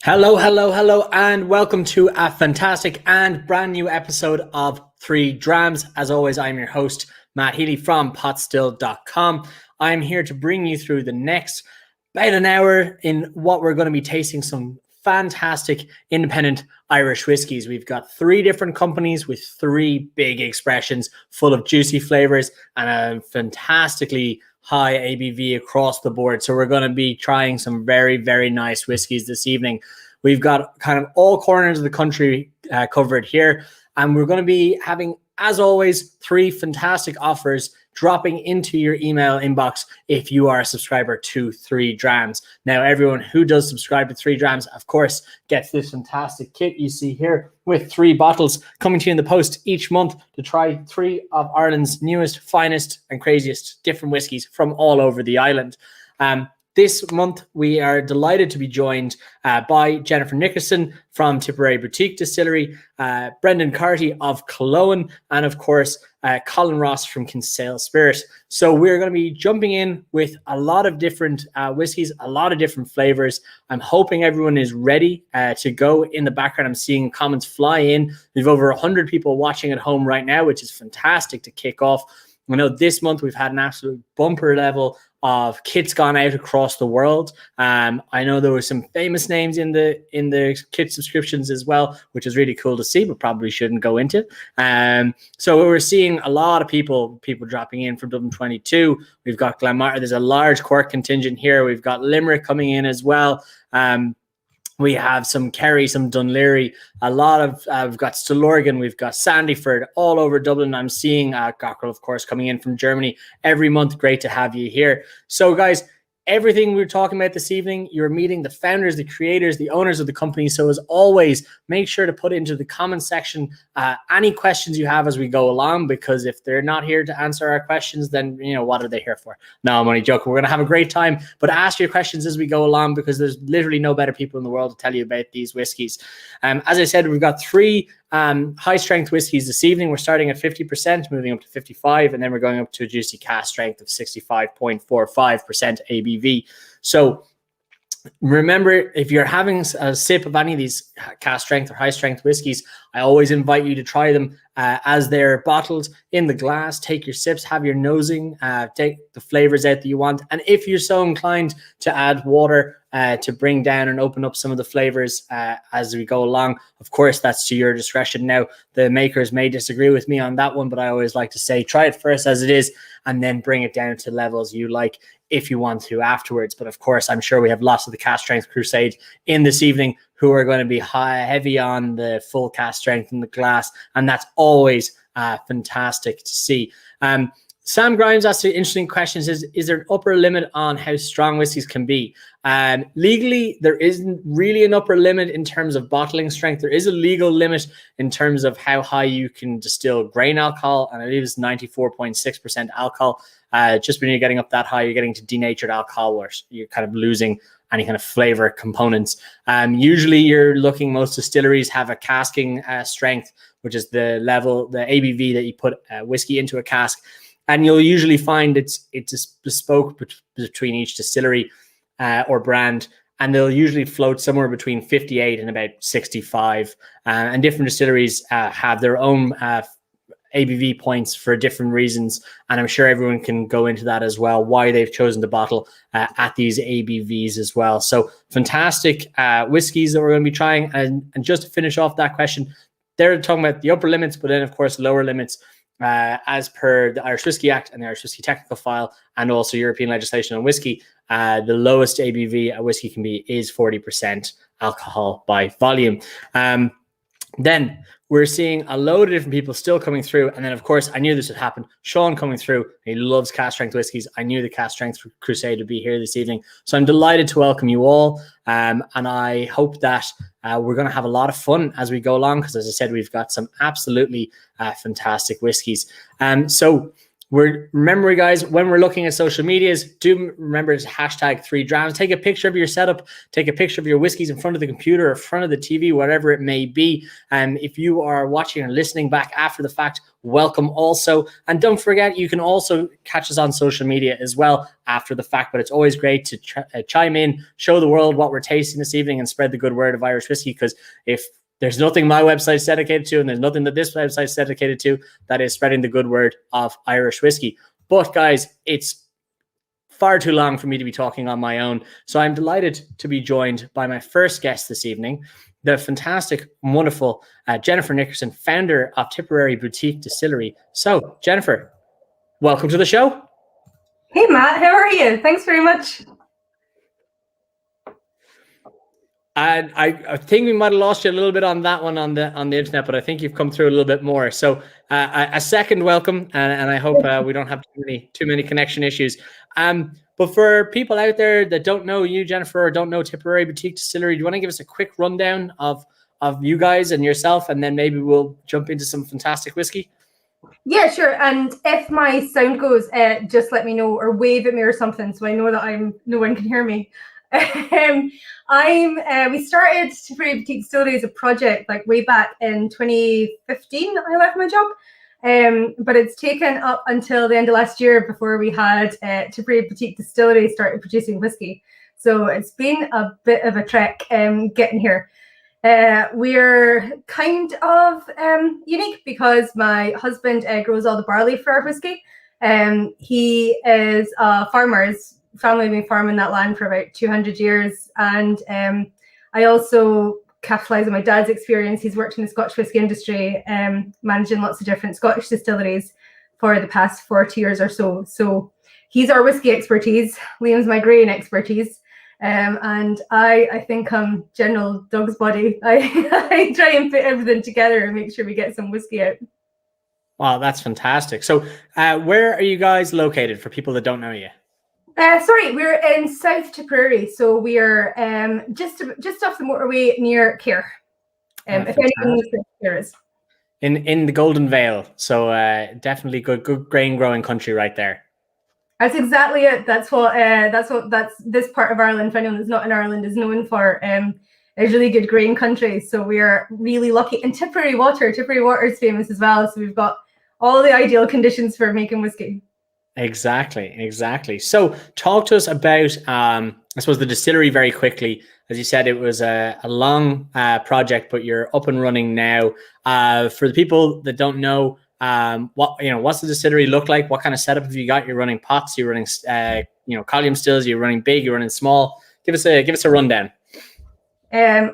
Hello, hello, hello, and welcome to a fantastic and brand new episode of 3 Drams. As always, I'm your host, Matt Healy from potstill.com. I'm here to bring you through the next about an hour in what we're going to be tasting some fantastic independent Irish whiskies. We've got 3 different companies with 3 big expressions full of juicy flavors and a fantastically high ABV across the board. So we're going to be trying some very, very nice whiskeys this evening. We've got kind of all corners of the country covered here. And we're going to be having, as always, 3 fantastic offers dropping into your email inbox if you are a subscriber to 3 Drams. Now, everyone who does subscribe to 3 Drams, of course, gets this fantastic kit you see here with 3 bottles coming to you in the post each month to try 3 of Ireland's newest, finest, and craziest different whiskies from all over the island. This month, we are delighted to be joined by Jennifer Nickerson from Tipperary Boutique Distillery, Brendan Carty of Cologne, and of course, Colin Ross from Kinsale Spirit. So we're going to be jumping in with a lot of different whiskies, a lot of different flavors. I'm hoping everyone is ready to go. In the background, I'm seeing comments fly in. We've over 100 people watching at home right now, which is fantastic to kick off. I know this month we've had an absolute bumper level of kits gone out across the world. I know there were some famous names in the kit subscriptions as well, which is really cool to see, but probably shouldn't go into. So we're seeing a lot of people dropping in from Dublin 22. We've got Glenmar. There's a large Cork contingent here. We've got Limerick coming in as well. We have some Kerry, some Dunleary, a lot of, we've got Stillorgan, we've got Sandyford, all over Dublin. I'm seeing Gockrell, of course, coming in from Germany every month. Great to have you here. So, guys, everything we're talking about this evening, you're meeting the founders, the creators, the owners of the company. So as always, make sure to put into the comment section any questions you have as we go along, because if they're not here to answer our questions, then, you know, what are they here for? No, I'm only joking. We're going to have a great time, but ask your questions as we go along, because there's literally no better people in the world to tell you about these whiskies. As I said, we've got 3 high strength whiskies this evening. We're starting at 50%, moving up to 55, and then we're going up to a juicy cask strength of 65.45% ABV. So remember, if you're having a sip of any of these cask strength or high strength whiskies, I always invite you to try them as they're bottled in the glass. Take your sips, have your nosing, take the flavors out that you want. And if you're so inclined to add water to bring down and open up some of the flavors as we go along, of course, that's to your discretion. Now, the makers may disagree with me on that one, but I always like to say, try it first as it is, and then bring it down to levels you like if you want to afterwards. But of course, I'm sure we have lots of the cask strength crusade in this evening who are going to be heavy on the full cask strength in the glass, and that's always fantastic to see. Sam Grimes asked an interesting question. Is there an upper limit on how strong whiskeys can be? Legally, there isn't really an upper limit in terms of bottling strength. There is a legal limit in terms of how high you can distill grain alcohol, and I believe it's 94.6% alcohol. Just when you're getting up that high, you're getting to denatured alcohol, where you're kind of losing any kind of flavor components. Usually you're looking, most distilleries have a casking strength, which is the level, the ABV that you put whiskey into a cask. And you'll usually find it's bespoke between each distillery or brand, and they'll usually float somewhere between 58 and about 65. And different distilleries have their own ABV points for different reasons, and I'm sure everyone can go into that as well, why they've chosen to bottle at these ABVs as well. So fantastic whiskies that we're going to be trying. And just to finish off that question, they're talking about the upper limits, but then of course lower limits as per the Irish Whiskey Act and the Irish Whiskey Technical File, and also European legislation on whiskey. The lowest ABV a whiskey can be is 40% alcohol by volume. Then we're seeing a load of different people still coming through. And then, of course, I knew this would happen. Sean coming through. He loves cask strength whiskies. I knew the cask strength crusade would be here this evening. So I'm delighted to welcome you all. And I hope that we're going to have a lot of fun as we go along, because, as I said, we've got some absolutely fantastic whiskies. So Remember, guys, when we're looking at social medias, do remember to hashtag 3Drams. Take a picture of your setup, take a picture of your whiskeys in front of the computer or front of the TV, whatever it may be. And if you are watching or listening back after the fact, welcome also. And don't forget, you can also catch us on social media as well after the fact. But it's always great to chime in, show the world what we're tasting this evening, and spread the good word of Irish whiskey. Because if there's nothing my website's dedicated to, and there's nothing that this website's dedicated to, that is spreading the good word of Irish whiskey. But guys, it's far too long for me to be talking on my own. So I'm delighted to be joined by my first guest this evening, the fantastic, wonderful Jennifer Nickerson, founder of Tipperary Boutique Distillery. So Jennifer, welcome to the show. Hey Matt, how are you? Thanks very much. And I think we might have lost you a little bit on that one on the internet, but I think you've come through a little bit more. So a second welcome, and I hope we don't have too many connection issues. But for people out there that don't know you, Jennifer, or don't know Tipperary Boutique Distillery, do you want to give us a quick rundown of you guys and yourself, and then maybe we'll jump into some fantastic whiskey? Yeah, sure. And if my sound goes, just let me know or wave at me or something, so I know that no one can hear me. We started Tipperary Boutique Distillery as a project like way back in 2015. I left my job, but it's taken up until the end of last year before we had Tipperary Boutique Distillery started producing whiskey. So it's been a bit of a trek getting here. We're kind of unique because my husband grows all the barley for our whiskey. He is a farmer. His family have been farming that land for about 200 years. And I also capitalize on my dad's experience. He's worked in the Scotch whiskey industry, managing lots of different Scottish distilleries for the past 40 years or so. So he's our whiskey expertise. Liam's my grain expertise. And I think I'm general dog's body. I try and put everything together and make sure we get some whiskey out. Wow, that's fantastic. So where are you guys located for people that don't know you? We're in South Tipperary, so we are just off the motorway near Care. If anyone knows where Care is. In the Golden Vale, so definitely good grain growing country right there. That's exactly it. That's this part of Ireland, for anyone that's not in Ireland, is known for. There's really good grain country, so we are really lucky. And Tipperary water is famous as well, so we've got all the ideal conditions for making whiskey. Exactly. So talk to us about, I suppose, the distillery very quickly. As you said, it was a long project, but you're up and running now. For the people that don't know, what's the distillery look like? What kind of setup have you got? You're running pots, you're running, column stills, you're running big, you're running small. Give us a rundown.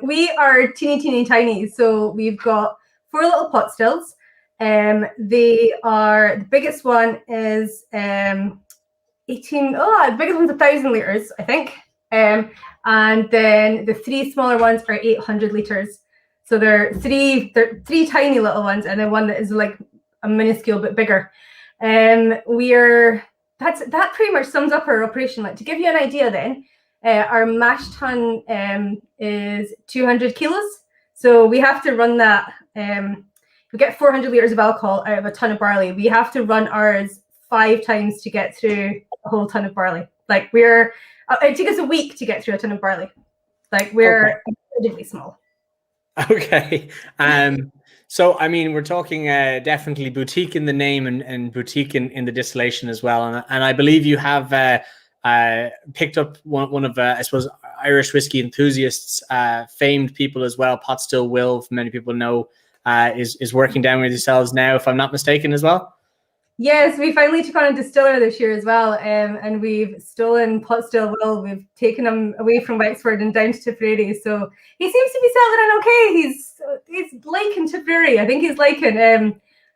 We are teeny tiny. So we've got 4 little pot stills. The biggest one is 18. The biggest one's 1,000 liters, I think. And then the 3 smaller ones are 800 liters. So they're three tiny little ones, and then one that is like a minuscule bit bigger. That pretty much sums up our operation. Like, to give you an idea, then our mash tun is 200 kilos. So we have to run that. We get 400 liters of alcohol out of a ton of barley. We have to run ours 5 times to get through a whole ton of barley. Like, it took us a week to get through a ton of barley. Like, we're incredibly small. Okay. So, I mean, we're talking definitely boutique in the name and boutique in the distillation as well. And I believe you have picked up one of, I suppose, Irish whiskey enthusiasts, famed people as well. Pot Still Will, many people know, is working down with yourselves now, if I'm not mistaken, as well. Yes, we finally took on a distiller this year as well, and we've stolen Pot Still Will. We've taken him away from Wexford and down to Tipperary. So he seems to be settling in okay. He's liking Tipperary. I think he's liking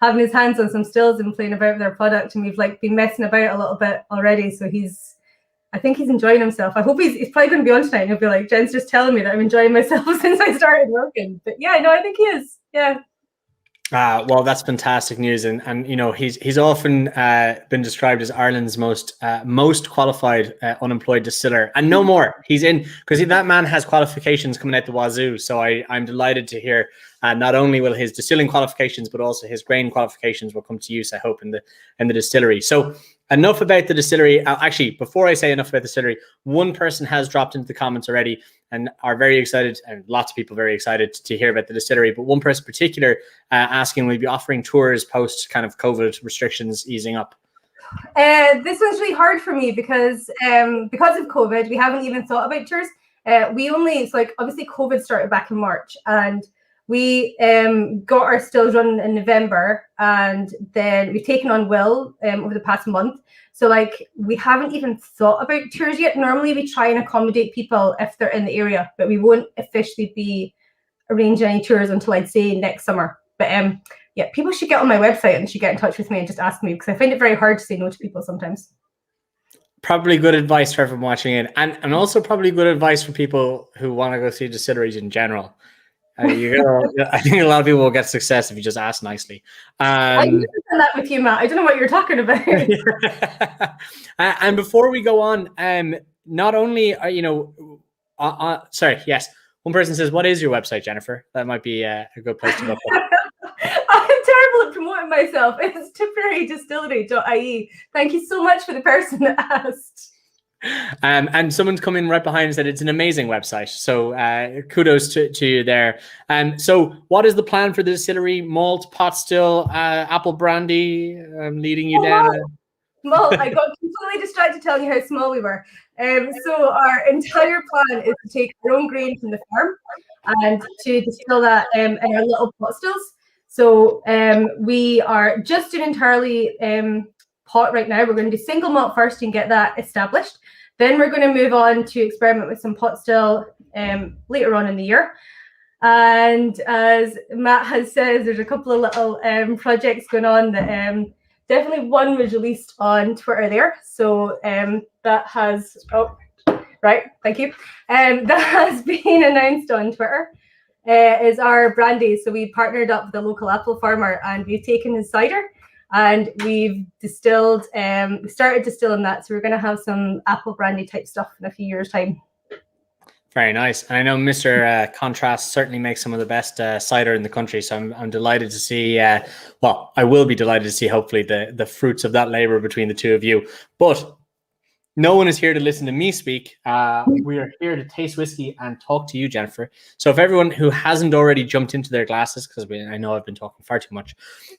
having his hands on some stills and playing about with their product. And we've been messing about a little bit already. So I think he's enjoying himself. I hope he's probably going to be on tonight and he'll be like, Jen's just telling me that I'm enjoying myself since I started working. But yeah, no, I think he is. Yeah. Well, that's fantastic news, and you know he's often been described as Ireland's most qualified unemployed distiller, and no more. He's in because that man has qualifications coming out the wazoo. So I'm delighted to hear not only will his distilling qualifications, but also his grain qualifications will come to use, I hope, in the distillery. So enough about the distillery. Actually, before I say enough about the distillery, one person has dropped into the comments already and are very excited, and lots of people very excited to hear about the distillery. But one person in particular asking, will we be offering tours post kind of COVID restrictions easing up? This one's really hard for me because of COVID, we haven't even thought about tours. Obviously COVID started back in March, and we got our stills running in November, and then we've taken on Will over the past month. So like we haven't even thought about tours yet. Normally we try and accommodate people if they're in the area, but we won't officially be arranging any tours until I'd say next summer. But yeah, people should get on my website and should get in touch with me and just ask me, because I find it very hard to say no to people sometimes. Probably good advice for everyone watching it, and also probably good advice for people who want to go see distilleries in general. I think a lot of people will get success if you just ask nicely. I've never done that with you, Matt. I don't know what you're talking about. And before we go on, not only sorry, yes, one person says, "What is your website, Jennifer?" That might be a good place to look. I'm terrible at promoting myself. It's tipperarydistillery.ie. Thank you so much for the person that asked. And someone's come in right behind and said it's an amazing website. So kudos to you there. So what is the plan for the distillery? Malt, pot still, apple brandy. I'm leading you down. Malt. I got completely distracted telling you how small we were. So our entire plan is to take our own grain from the farm and to distill that in our little pot stills. So we are just doing entirely pot right now. We're going to do single malt first and get that established. Then we're going to move on to experiment with some pot still later on in the year. And as Matt has said, there's a couple of little projects going on that definitely one was released on Twitter there. So that has, thank you. That has been announced on Twitter. Is our brandy. So we partnered up with a local apple farmer and we've taken his cider and we've distilled, we started distilling that. So we're going to have some apple brandy type stuff in a few years' time. Very nice. And I know Mr. Contrast certainly makes some of the best cider in the country. So I'm delighted to see, I will be delighted to see hopefully the fruits of that labor between the two of you. But no one is here to listen to me speak. We are here to taste whiskey and talk to you, Jennifer. So if everyone who hasn't already jumped into their glasses, because I know I've been talking far too much,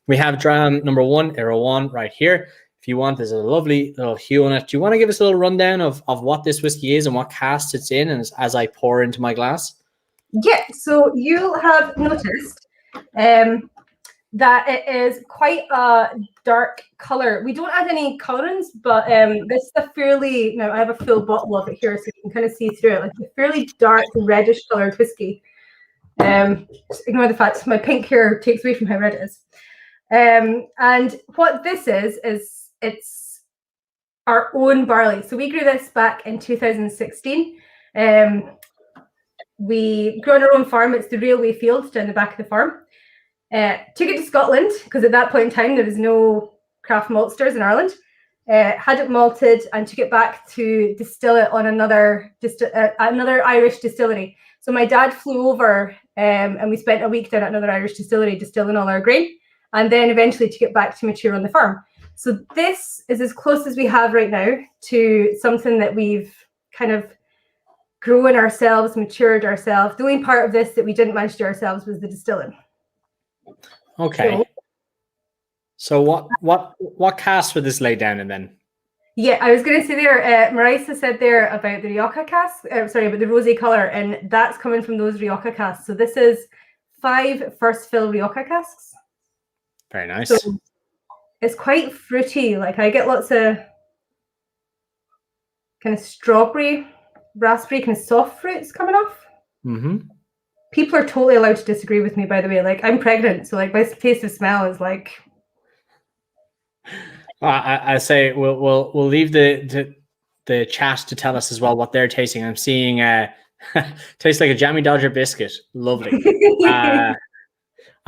we have dram number 1, Earl 1 right here. If you want, there's a lovely little hue on it. Do you want to give us a little rundown of what this whiskey is and what cask it's in as I pour into my glass? Yeah, so you'll have noticed that it is quite a dark color. We don't add any colorants, but this is a fairly, I have a full bottle of it here so you can kind of see through it, like a fairly dark reddish colored whiskey. Just ignore the fact my pink here takes away from how red it is. And what this is it's our own barley. So we grew this back in 2016. We grew on our own farm. It's the railway field down the back of the farm. Took it to Scotland because at that point in time there was no craft maltsters in Ireland. Had it malted and took it back to distill it on another Irish distillery. So my dad flew over and we spent a week down at another Irish distillery distilling all our grain, and then eventually took it back to mature on the farm. So this is as close as we have right now to something that we've kind of grown ourselves, matured ourselves. The only part of this that we didn't manage to do ourselves was the distilling. Okay. So what cask would this lay down in then? Yeah, I was going to say there, Marisa said there about the Rioja cask, about the rosé color, and that's coming from those Rioja casks. So this is 5 first fill Rioja casks. Very nice. So it's quite fruity. Like I get lots of kind of strawberry, raspberry, kind of soft fruits coming off. Mm-hmm. People are totally allowed to disagree with me, by the way. Like I'm pregnant, so like my taste of smell is like. I say we'll leave the chat to tell us as well what they're tasting. I'm seeing tastes like a Jammy Dodger biscuit. Lovely.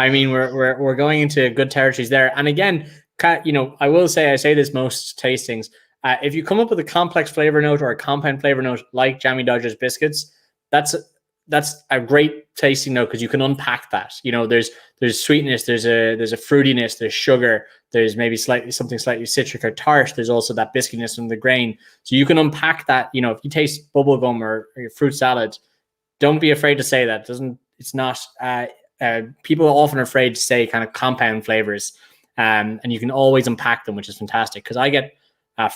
I mean, we're going into good territories there. And again, I will say, I say this most tastings. If you come up with a complex flavor note or a compound flavor note like Jammy Dodgers biscuits, that's a great tasting note because you can unpack that. There's sweetness, there's a fruitiness, there's sugar, there's maybe something slightly citric or tart. There's also that biscuitiness from the grain. So you can unpack that. If you taste bubblegum or your fruit salad, don't be afraid to say that. It's not. People are often afraid to say kind of compound flavors, and you can always unpack them, which is fantastic. Because I get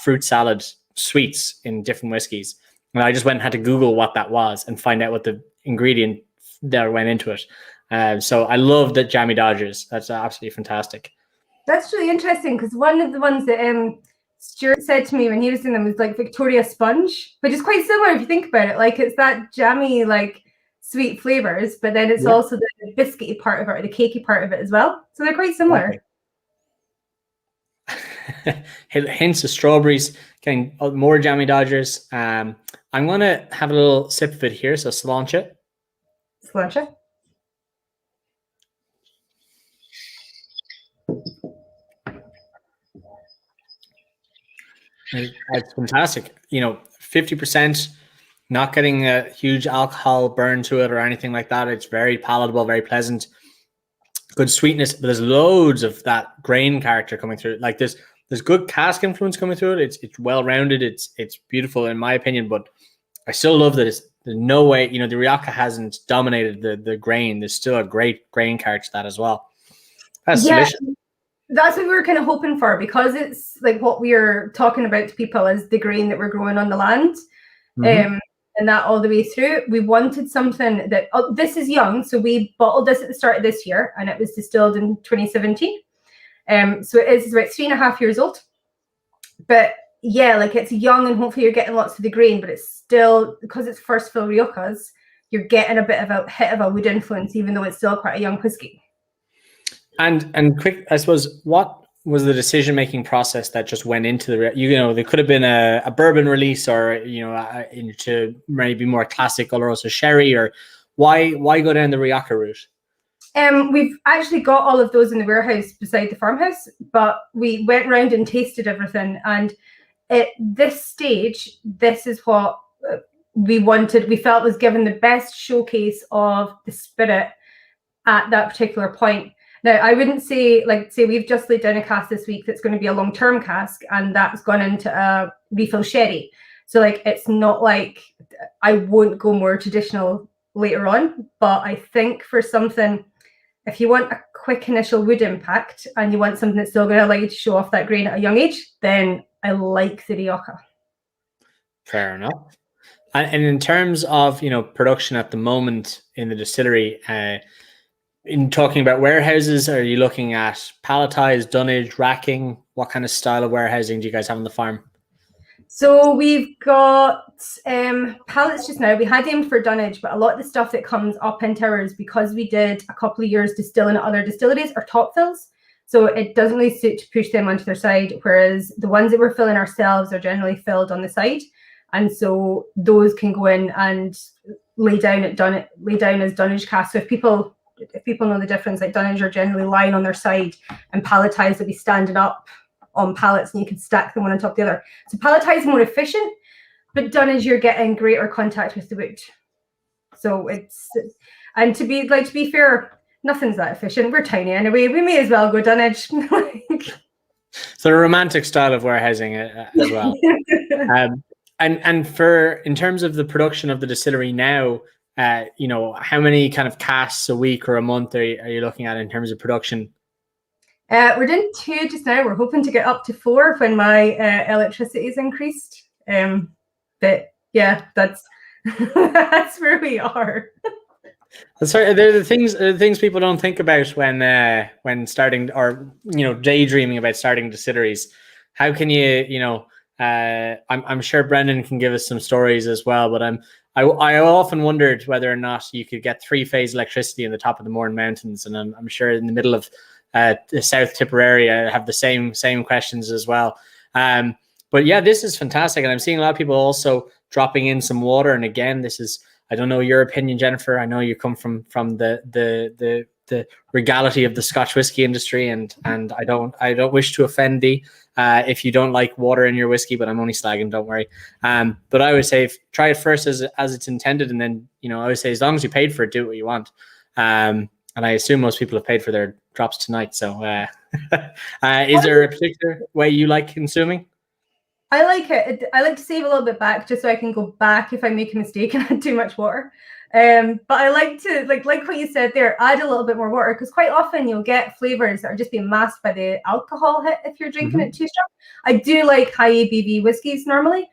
fruit salad sweets in different whiskeys, and I just went and had to Google what that was and find out what the ingredient that went into it. So I love that Jammy Dodgers. That's absolutely fantastic. That's really interesting because one of the ones that Stuart said to me when he was in them was like Victoria Sponge, which is quite similar if you think about it. Like it's that jammy, like sweet flavors, but then it's also the biscuity part of it or the cakey part of it as well. So they're quite similar. Okay. Hints of strawberries, getting more Jammy Dodgers. I'm going to have a little sip of it here. So cilantro. Cilantro. It's fantastic. 50%, not getting a huge alcohol burn to it or anything like that. It's very palatable, very pleasant. Good sweetness, but there's loads of that grain character coming through. Like there's good cask influence coming through it. It's well rounded. It's beautiful in my opinion, but I still love that there's no way, the Rioja hasn't dominated the grain. There's still a great grain character to that as well. That's delicious. That's what we were kind of hoping for, because it's like what we are talking about to people is the grain that we're growing on the land. And that all the way through. We wanted something that, this is young. So we bottled this at the start of this year and it was distilled in 2017. So it's about 3.5 years old. But yeah, like it's young and hopefully you're getting lots of the grain, but it's still, because it's first fill Riojas, you're getting a bit of a hit of a wood influence, even though it's still quite a young whiskey. And quick, I suppose, what was the decision-making process that just went into there could have been a bourbon release or, into maybe more classic Oloroso sherry, or why go down the Rioja route? We've actually got all of those in the warehouse beside the farmhouse, but we went around and tasted everything. And at this stage, this is what we wanted. We felt was given the best showcase of the spirit at that particular point. Now, I wouldn't say we've just laid down a cask this week that's going to be a long-term cask, and that's gone into a refill sherry. So it's not like I won't go more traditional later on, but I think for something, if you want a quick initial wood impact and you want something that's still going to allow you to show off that grain at a young age, then I like the Rioja. Fair enough. And in terms of, production at the moment in the distillery, in talking about warehouses, are you looking at palletized, dunnage, racking? What kind of style of warehousing do you guys have on the farm? So we've got pallets just now. We had aimed for dunnage, but a lot of the stuff that comes up into ours, because we did a couple of years distilling at other distilleries, are top fills. So it doesn't really suit to push them onto their side, whereas the ones that we're filling ourselves are generally filled on the side. And so those can go in and lay down as dunnage casks. So if people know the difference, like dunnage are generally lying on their side, and palletized will be standing up on pallets and you can stack them one on top of the other. So palletized is more efficient, but dunnage you're getting greater contact with the wood. So to be fair, nothing's that efficient. We're tiny anyway. We may as well go dunnage. So a romantic style of warehousing as well. And in terms of the production of the distillery now, how many kind of casks a week or a month are you looking at in terms of production? We're doing 2 just now. We're hoping to get up to 4 when my electricity is increased. But yeah, that's where we are. That's right. They're the things people don't think about when starting or daydreaming about starting distilleries. How can you I'm sure Brendan can give us some stories as well, but I often wondered whether or not you could get 3-phase electricity in the top of the Mourne Mountains, and I'm sure in the middle of the South Tipperary I have the same questions as well. But yeah, this is fantastic, and I'm seeing a lot of people also dropping in some water. And again, this is, I don't know your opinion, Jennifer. I know you come from the the regality of the Scotch whiskey industry, and I don't wish to offend thee if you don't like water in your whiskey, but I'm only slagging, don't worry. But I would say try it first as it's intended, and then I would say as long as you paid for it, do what you want. And I assume most people have paid for their drops tonight. So is there a particular way you like consuming? I like it. I like to save a little bit back just so I can go back if I make a mistake and add too much water. But I like to, like what you said there, add a little bit more water, because quite often you'll get flavors that are just being masked by the alcohol hit if you're drinking it too strong. I do like high ABV whiskies normally.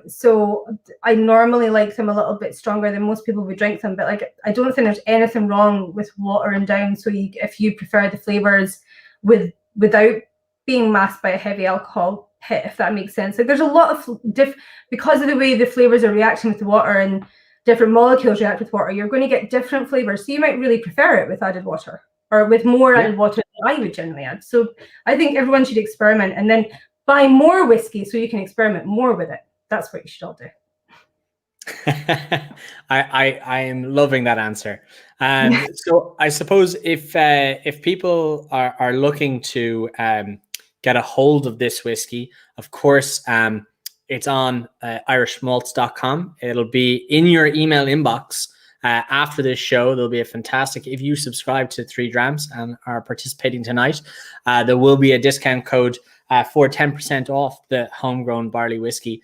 So I normally like them a little bit stronger than most people would drink them. But I don't think there's anything wrong with watering down. So if you prefer the flavors without being masked by a heavy alcohol hit, if that makes sense. There's a lot of because of the way the flavors are reacting with the water and different molecules react with water, you're going to get different flavors. So you might really prefer it with added water, or with more added water than I would generally add. So I think everyone should experiment and then buy more whiskey so you can experiment more with it. That's what you should all do. I am loving that answer. So I suppose if people are looking to get a hold of this whiskey, of course, it's on irishmalts.com. It'll be in your email inbox after this show. There'll be a fantastic, if you subscribe to 3 Drams and are participating tonight, there will be a discount code for 10% off the homegrown barley whiskey,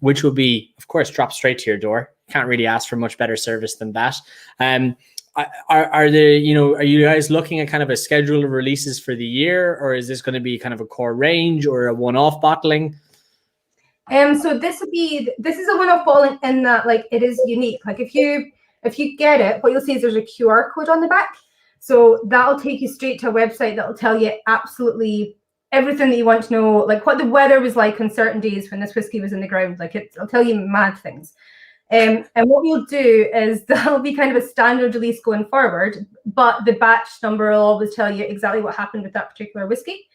which will be, of course, dropped straight to your door. Can't really ask for much better service than that. Are you guys looking at kind of a schedule of releases for the year, or is this going to be kind of a core range or a one-off bottling? So this is a one-off bottling in that it is unique. If you get it, what you'll see is there's a QR code on the back. So that'll take you straight to a website that'll tell you absolutely everything that you want to know, what the weather was like on certain days when this whiskey was in the ground. It'll tell you mad things. And what we'll do is that'll be kind of a standard release going forward, but the batch number will always tell you exactly what happened with that particular whiskey.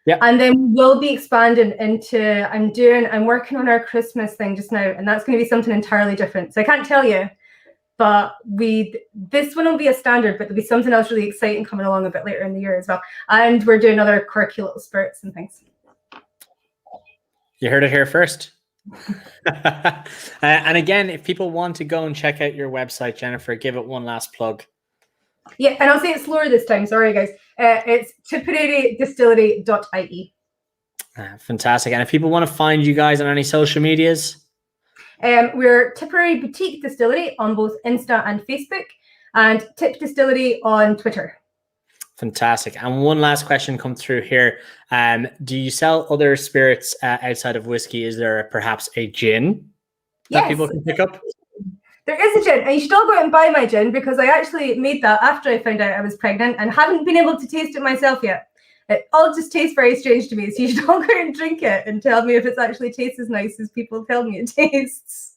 Yeah. And then we'll be expanding into, I'm working on our Christmas thing just now, and that's going to be something entirely different. So I can't tell you, but this one will be a standard, but there'll be something else really exciting coming along a bit later in the year as well. And we're doing other quirky little spirits and things. You heard it here first. And again, if people want to go and check out your website, Jennifer, give it one last plug. Yeah, and I'll say it slower this time. Sorry, guys. It's tipperarydistillery.ie. Fantastic. And if people want to find you guys on any social medias? We're Tipperary Boutique Distillery on both Insta and Facebook, and Tip Distillery on Twitter. Fantastic. And one last question come through here. Do you sell other spirits outside of whiskey? Is there perhaps a gin that people can pick up? There is a gin, and you should all go out and buy my gin, because I actually made that after I found out I was pregnant and haven't been able to taste it myself yet. It all just tastes very strange to me, so you should all go out and drink it and tell me if it actually tastes as nice as people tell me it tastes.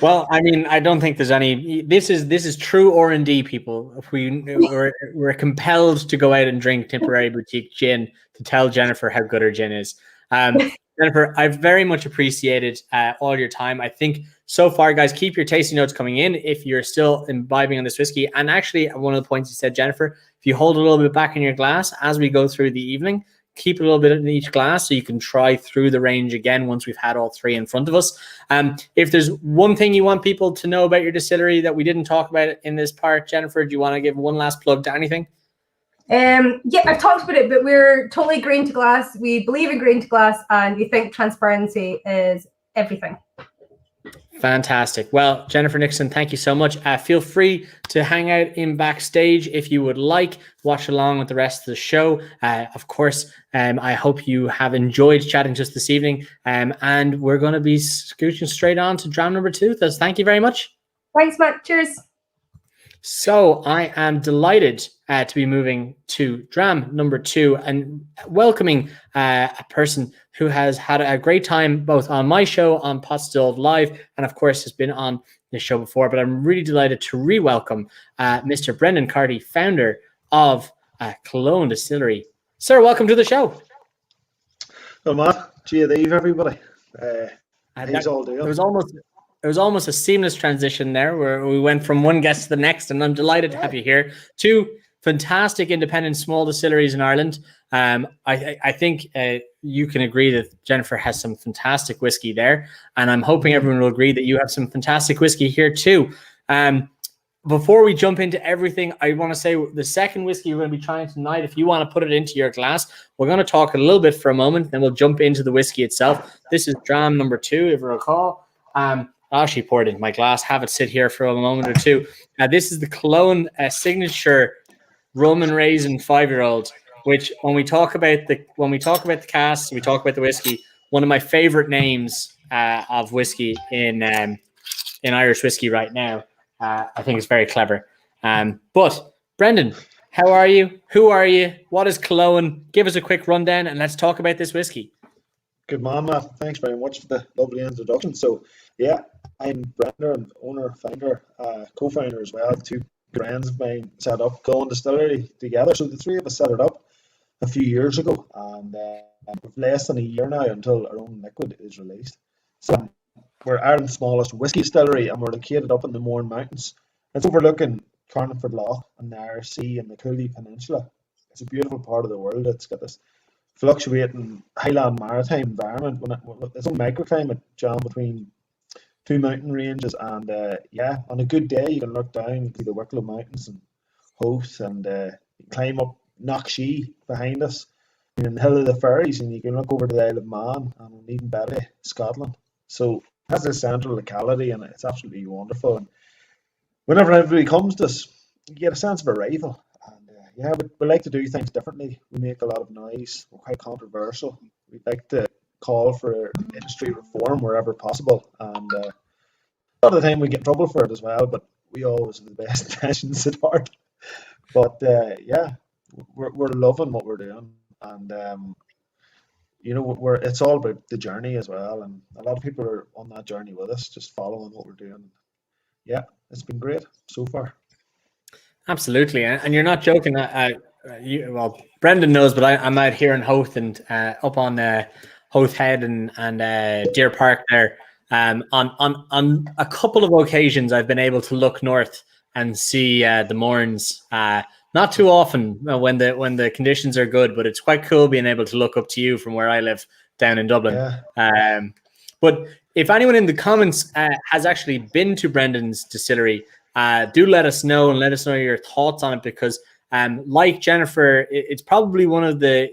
Well, I mean, I don't think there's any. This is true R&D, people. If we're compelled to go out and drink Tipperary Boutique gin to tell Jennifer how good her gin is. Jennifer, I've very much appreciated all your time. I think so far, guys, keep your tasting notes coming in if you're still imbibing on this whiskey. And actually, one of the points you said, Jennifer, if you hold a little bit back in your glass as we go through the evening, keep a little bit in each glass so you can try through the range again once we've had all 3 in front of us. If there's one thing you want people to know about your distillery that we didn't talk about in this part, Jennifer, do you want to give one last plug to anything? Yeah, I've talked about it, but we're totally grain to glass. We believe in grain to glass, and we think transparency is everything. Fantastic. Well, Jennifer Nickerson, thank you so much. Feel free to hang out in backstage if you would like. Watch along with the rest of the show. Of course, I hope you have enjoyed chatting to us this evening. And we're going to be scooching straight on to dram number 2. So thank you very much. Thanks, Matt. Cheers. So I am delighted to be moving to dram number 2 and welcoming a person who has had a great time both on my show on Pot Stilled Live and of course has been on this show before. But I'm really delighted to re-welcome Mr. Brendan Carty, founder of Cologne Distillery. Sir, welcome to the show. Well, Matt, Gia Eve, everybody. How's all doing? There was almost it was almost a seamless transition there, where we went from one guest to the next, and I'm delighted to have you here. Two fantastic independent small distilleries in Ireland. I think you can agree that Jennifer has some fantastic whiskey there, and I'm hoping everyone will agree that you have some fantastic whiskey here too. Before we jump into everything, I want to say the second whiskey we're going to be trying tonight, if you want to put it into your glass, we're going to talk a little bit for a moment, then we'll jump into the whiskey itself. This is Dram number 2, if you recall. I actually poured it into my glass, have it sit here for a moment or two. This is the Cologne signature rum and raisin 5-year-old, which when we talk about the cask, we talk about the whiskey, one of my favorite names of whiskey in Irish whiskey right now. I think it's very clever. But Brendan, how are you? Who are you? What is Killowen? Give us a quick rundown and let's talk about this whiskey. Good man, Matt. Thanks very much for the lovely introduction. So, yeah, I'm Brendan, owner, founder, co-founder as well. Two friends of mine set up Killowen Distillery together. So the three of us set it up a few years ago, and we've less than a year now until our own liquid is released. So we're Ireland's smallest whiskey distillery, and we're located up in the Mourne Mountains. It's overlooking Carniford Lough and the Irish Sea and the Cooley Peninsula. It's a beautiful part of the world. It's got this fluctuating highland maritime environment. It's a microclimate jam between two mountain ranges, and on a good day you can look down to the Wicklow Mountains and Howth, and climb up Knockshee behind us in the Hill of the Fairies, and you can look over to the Isle of Man and even better, Scotland. So it has a central locality, and it's absolutely wonderful. And whenever everybody comes to us, you get a sense of arrival. And we like to do things differently. We make a lot of noise. We're quite controversial. We like to call for industry reform wherever possible. And a lot of the time we get in trouble for it as well, but we always have the best intentions at heart. But we're loving what we're doing. And it's all about the journey as well, and a lot of people are on that journey with us, just following what we're doing. Yeah, it's been great so far. Absolutely, and you're not joking. Brendan knows, but I'm out here in Howth and up on Howth Head and Deer Park there. On a couple of occasions, I've been able to look north and see the Mournes. Not too often when the conditions are good, but it's quite cool being able to look up to you from where I live down in Dublin. Yeah. But if anyone in the comments has actually been to Brendan's distillery, do let us know and let us know your thoughts on it, because like Jennifer, it's probably one of the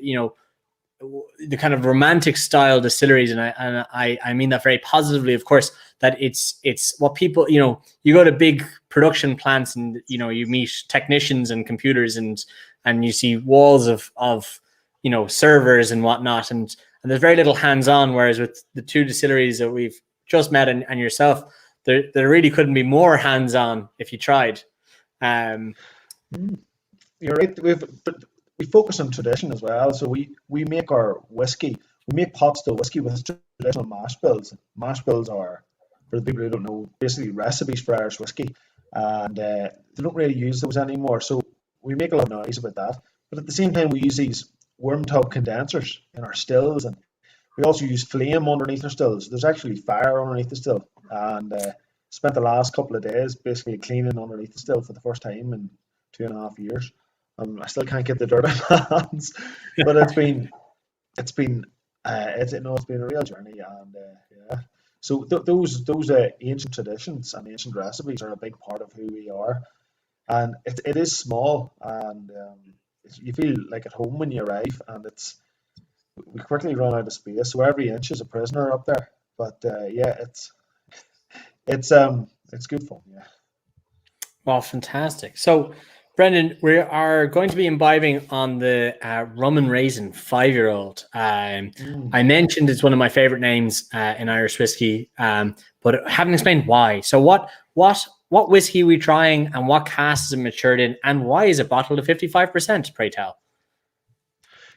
kind of romantic style distilleries, and I mean that very positively, of course, that it's what people, you go to big production plants and you meet technicians and computers and you see walls of servers and whatnot, and there's very little hands-on, whereas with the two distilleries that we've just met and yourself, there really couldn't be more hands-on if you tried. You're right. We focus on tradition as well. So we make our whiskey. We make pot still whiskey with traditional mash bills. Mash bills are, for the people who don't know, basically recipes for Irish whiskey, and they don't really use those anymore. So we make a lot of noise about that. But at the same time, we use these worm tub condensers in our stills, and we also use flame underneath our stills. There's actually fire underneath the still, and spent the last couple of days basically cleaning underneath the still for the first time in 2.5 years. I still can't get the dirt on my hands, but it's been a real journey, and So those ancient traditions and ancient recipes are a big part of who we are, and it is small, and you feel like at home when you arrive, and we quickly run out of space, so every inch is a prisoner up there. But it's good fun, yeah. Well, fantastic. So, Brendan, we are going to be imbibing on the rum and raisin 5-year-old. I mentioned it's one of my favorite names in Irish whiskey, but I haven't explained why. So what whiskey are we trying, and what cask is it matured in, and why is it bottled at 55%, pray tell?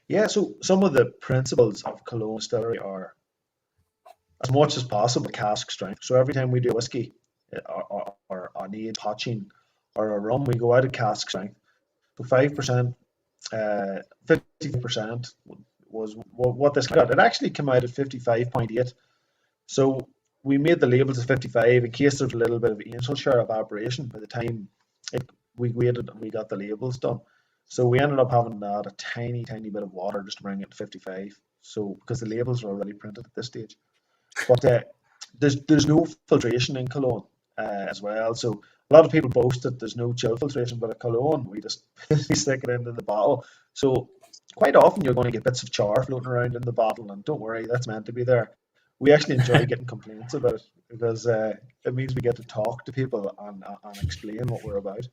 Yeah, so some of the principles of Cologne Distillery are, as much as possible, cask strength. So every time we do whiskey, or an aged potching, or a rum, we go out of cask strength. So 5%, 55% was what this got. It actually came out at 55.8. So we made the labels at 55 in case there's a little bit of angel share evaporation by the time we waited and we got the labels done. So we ended up having to add a tiny bit of water just to bring it to 55. So because the labels are already printed at this stage. But there's no filtration in Cologne as well. So a lot of people boast that there's no chill filtration, but at Cologne we just stick it into the bottle. So quite often you're going to get bits of char floating around in the bottle, and don't worry, that's meant to be there. We actually enjoy getting complaints about it because it means we get to talk to people and explain what we're about.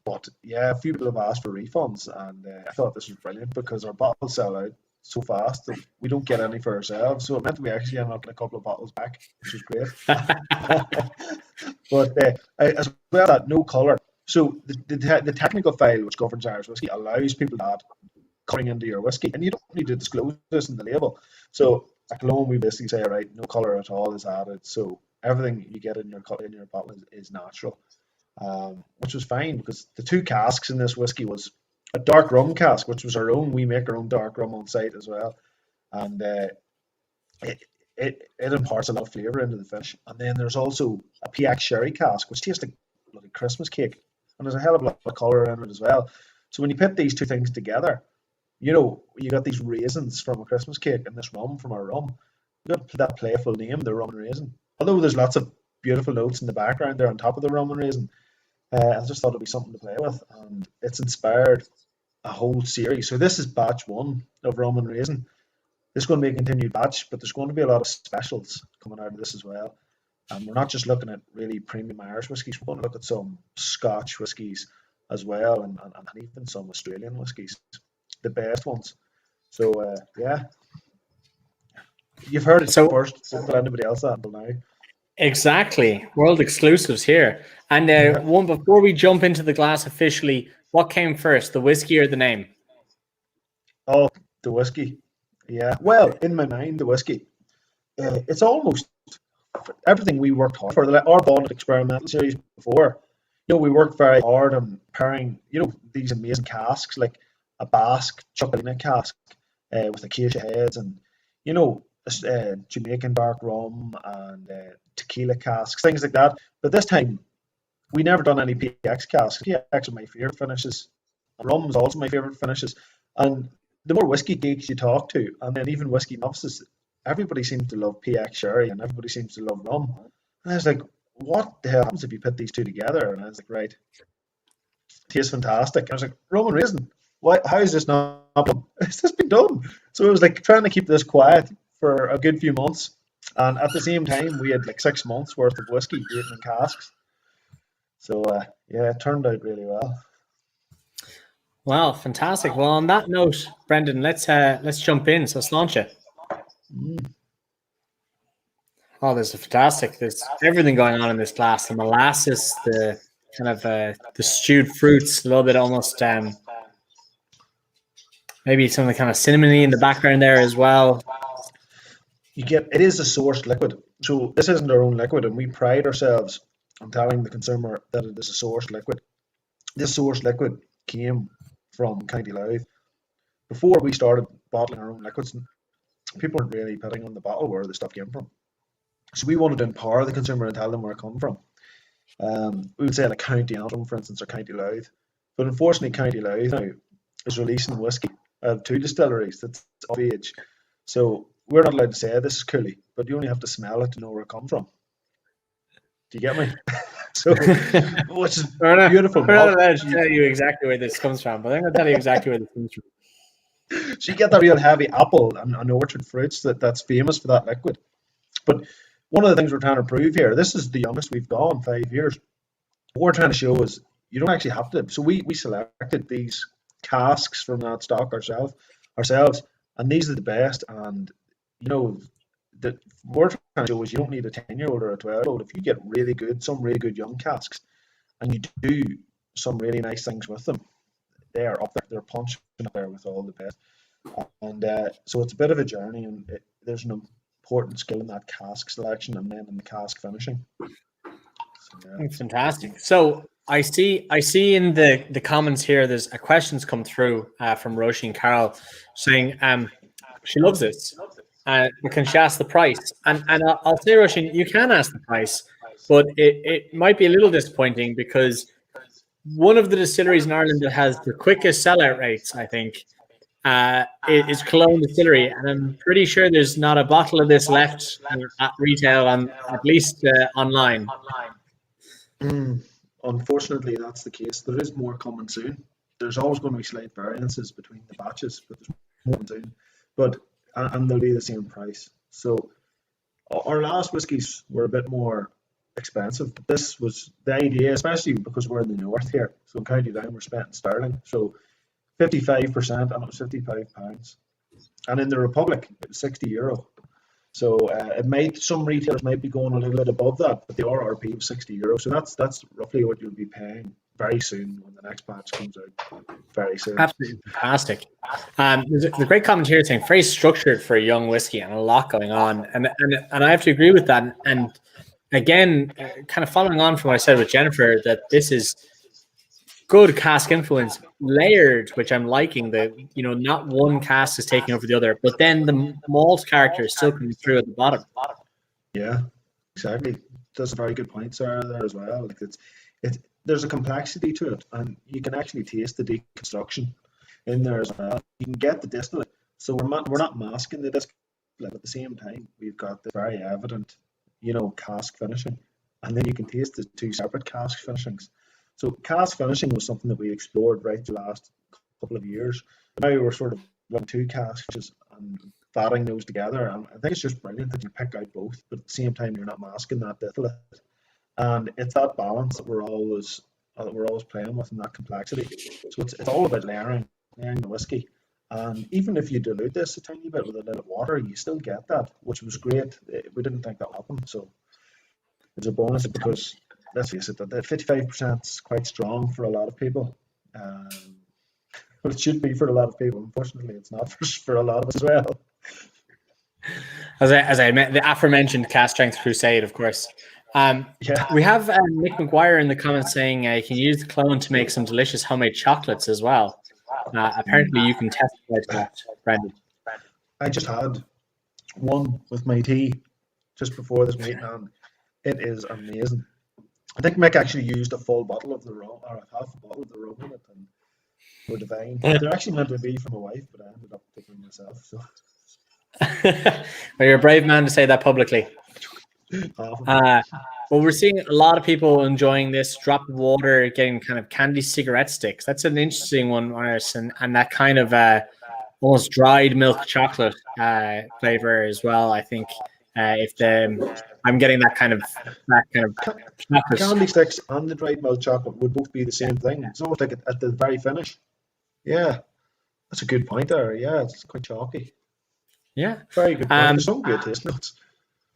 But yeah, a few people have asked for refunds, and I thought this was brilliant because our bottles sell out so fast that we don't get any for ourselves. So it meant we actually ended up getting a couple of bottles back, which was great. But as well as no colour. So the technical file which governs Irish whiskey allows people to add colouring into your whiskey, and you don't need to disclose this in the label. So at Cologne, we basically say, right, no colour at all is added. So everything you get in your bottle is natural, which was fine because the two casks in this whiskey was a dark rum cask, which was our own. We make our own dark rum on site as well, and it imparts a lot of flavour into the finish. And then there's also a PX sherry cask, which tastes like bloody Christmas cake, and there's a hell of a lot of colour in it as well. So when you put these two things together, you know, you got these raisins from a Christmas cake and this rum from our rum. You got that playful name, the rum and raisin. Although there's lots of beautiful notes in the background there on top of the rum and raisin, I just thought it'd be something to play with, and it's inspired a whole series. So this is batch 1 of rum and raisin. This is going to be a continued batch, but there's going to be a lot of specials coming out of this as well. And we're not just looking at really premium Irish whiskies. We're going to look at some Scotch whiskies as well, and even some Australian whiskies, the best ones. So yeah, you've heard it first. Don't tell anybody else that until now. Exactly, world exclusives here. And one before we jump into the glass officially, what came first, the whiskey or the name? Oh, the whiskey. Yeah. Well, in my mind, the whiskey. It's almost everything we worked hard for. Our Bonnet experimental series before. You know, we worked very hard on pairing, you know, these amazing casks like a Basque Chocolina cask with acacia heads, and you know, Jamaican dark rum and tequila casks, things like that. But this time, we never done any PX casks. PX are my favourite finishes. Rum is also my favourite finishes. And the more whiskey geeks you talk to, and then even whiskey novices, everybody seems to love PX sherry and everybody seems to love rum. And I was like, what the hell happens if you put these two together? And I was like, right, tastes fantastic. I was like, rum and raisin. Why? How is this not done? It's just been done. So it was like trying to keep this quiet for a good few months, and at the same time we had like 6 months worth of whiskey waiting in casks. So yeah, it turned out really well. Wow, fantastic. Well, on that note, Brendan, let's jump in. So let's launch it. Oh, there's everything going on in this glass. The molasses, the kind of the stewed fruits, a little bit almost maybe some of the kind of cinnamony in the background there as well. It is a sourced liquid. So this isn't our own liquid, and we pride ourselves on telling the consumer that it is a sourced liquid. This sourced liquid came from County Louth. Before we started bottling our own liquids, people weren't really putting on the bottle where the stuff came from. So we wanted to empower the consumer and tell them where it come from. We would say like County Antrim, for instance, or County Louth. But unfortunately, County Louth now is releasing whiskey out of 2 distilleries that's of age. So we're not allowed to say this is Cooley, but you only have to smell it to know where it comes from. Do you get me? So, which is beautiful. We're not allowed to tell you exactly where this comes from, but I'm going to tell you exactly where this comes from. So you get that real heavy apple and orchard fruits that's famous for that liquid. But one of the things we're trying to prove here, this is the youngest we've gone, 5 years. What we're trying to show is you don't actually have to. So we selected these casks from that stock ourselves, and these are the best. And you know, that we're trying to show is you don't need a 10-year-old or a 12-year-old. If you get some really good young casks, and you do some really nice things with them, they are up there. They're punching up there with all the best. And so it's a bit of a journey, and there's an important skill in that cask selection and then in the cask finishing. So, yeah. Fantastic. So I see in the comments here, there's a question's come through from Roisin Carroll saying she loves this. but can she ask the price? And I'll say, Russian, you can ask the price, but it might be a little disappointing because one of the distilleries in Ireland that has the quickest sellout rates, I think, is Cologne Distillery, and I'm pretty sure there's not a bottle of this left at retail, on at least online. Unfortunately, that's the case. There is more coming soon. There's always going to be slight variances between the batches, but there's more coming soon. But and they'll be the same price. So our last whiskies were a bit more expensive. But this was the idea, especially because we're in the north here. So in County Down, we're spending sterling. So 55%, and it was £55. And in the Republic, it was €60. So some retailers might be going a little bit above that, but the RRP was €60. So that's roughly what you'll be paying very soon when the next batch comes out. Very soon. Absolutely fantastic. There's a great comment here saying very structured for a young whiskey and a lot going on, and I have to agree with that. And again, kind of following on from what I said with Jennifer, that this is good cask influence layered, which I'm liking. That not one cask is taking over the other, but then the malt character is still coming through at the bottom. Yeah, exactly. That's a very good point, Sarah, there as well. Like there's a complexity to it, and you can actually taste the deconstruction in there as well. You can get the distillate, so we're not masking the distillate. At the same time, we've got the very evident, cask finishing, and then you can taste the two separate cask finishings. So cask finishing was something that we explored right the last couple of years. Now we're sort of running two cask finishes and batting those together. And I think it's just brilliant that you pick out both, but at the same time you're not masking that distillate. And it's that balance that we're always playing with, in that complexity. So it's all about layering the whiskey. And even if you dilute this a tiny bit with a little water, you still get that, which was great. We didn't think that would happen, so it's a bonus because, let's face it, that 55% is quite strong for a lot of people. But it should be for a lot of people. Unfortunately, it's not for a lot of us as well. As I meant, the aforementioned Cask Strength Crusade, of course. We have Nick McGuire in the comments saying you can use the Cologne to make some delicious homemade chocolates as well. Apparently, you can testify to that, Brendan. I just had one with my tea just before this meeting, and it is amazing. I think Mick actually used a full bottle of the rum, or half a bottle of the rum in it, and were divine. They're actually meant to be for my wife, but I ended up taking them myself. So. Well, you're a brave man to say that publicly. Well, we're seeing a lot of people enjoying this drop of water, getting kind of candy cigarette sticks. That's an interesting one, and that kind of almost dried milk chocolate flavor as well. I think I'm getting that kind of chocolate. Candy sticks and the dried milk chocolate would both be the same thing. It's almost like at the very finish. Yeah, that's a good point there. Yeah, it's quite chalky. Yeah, very good point. There's some good taste notes.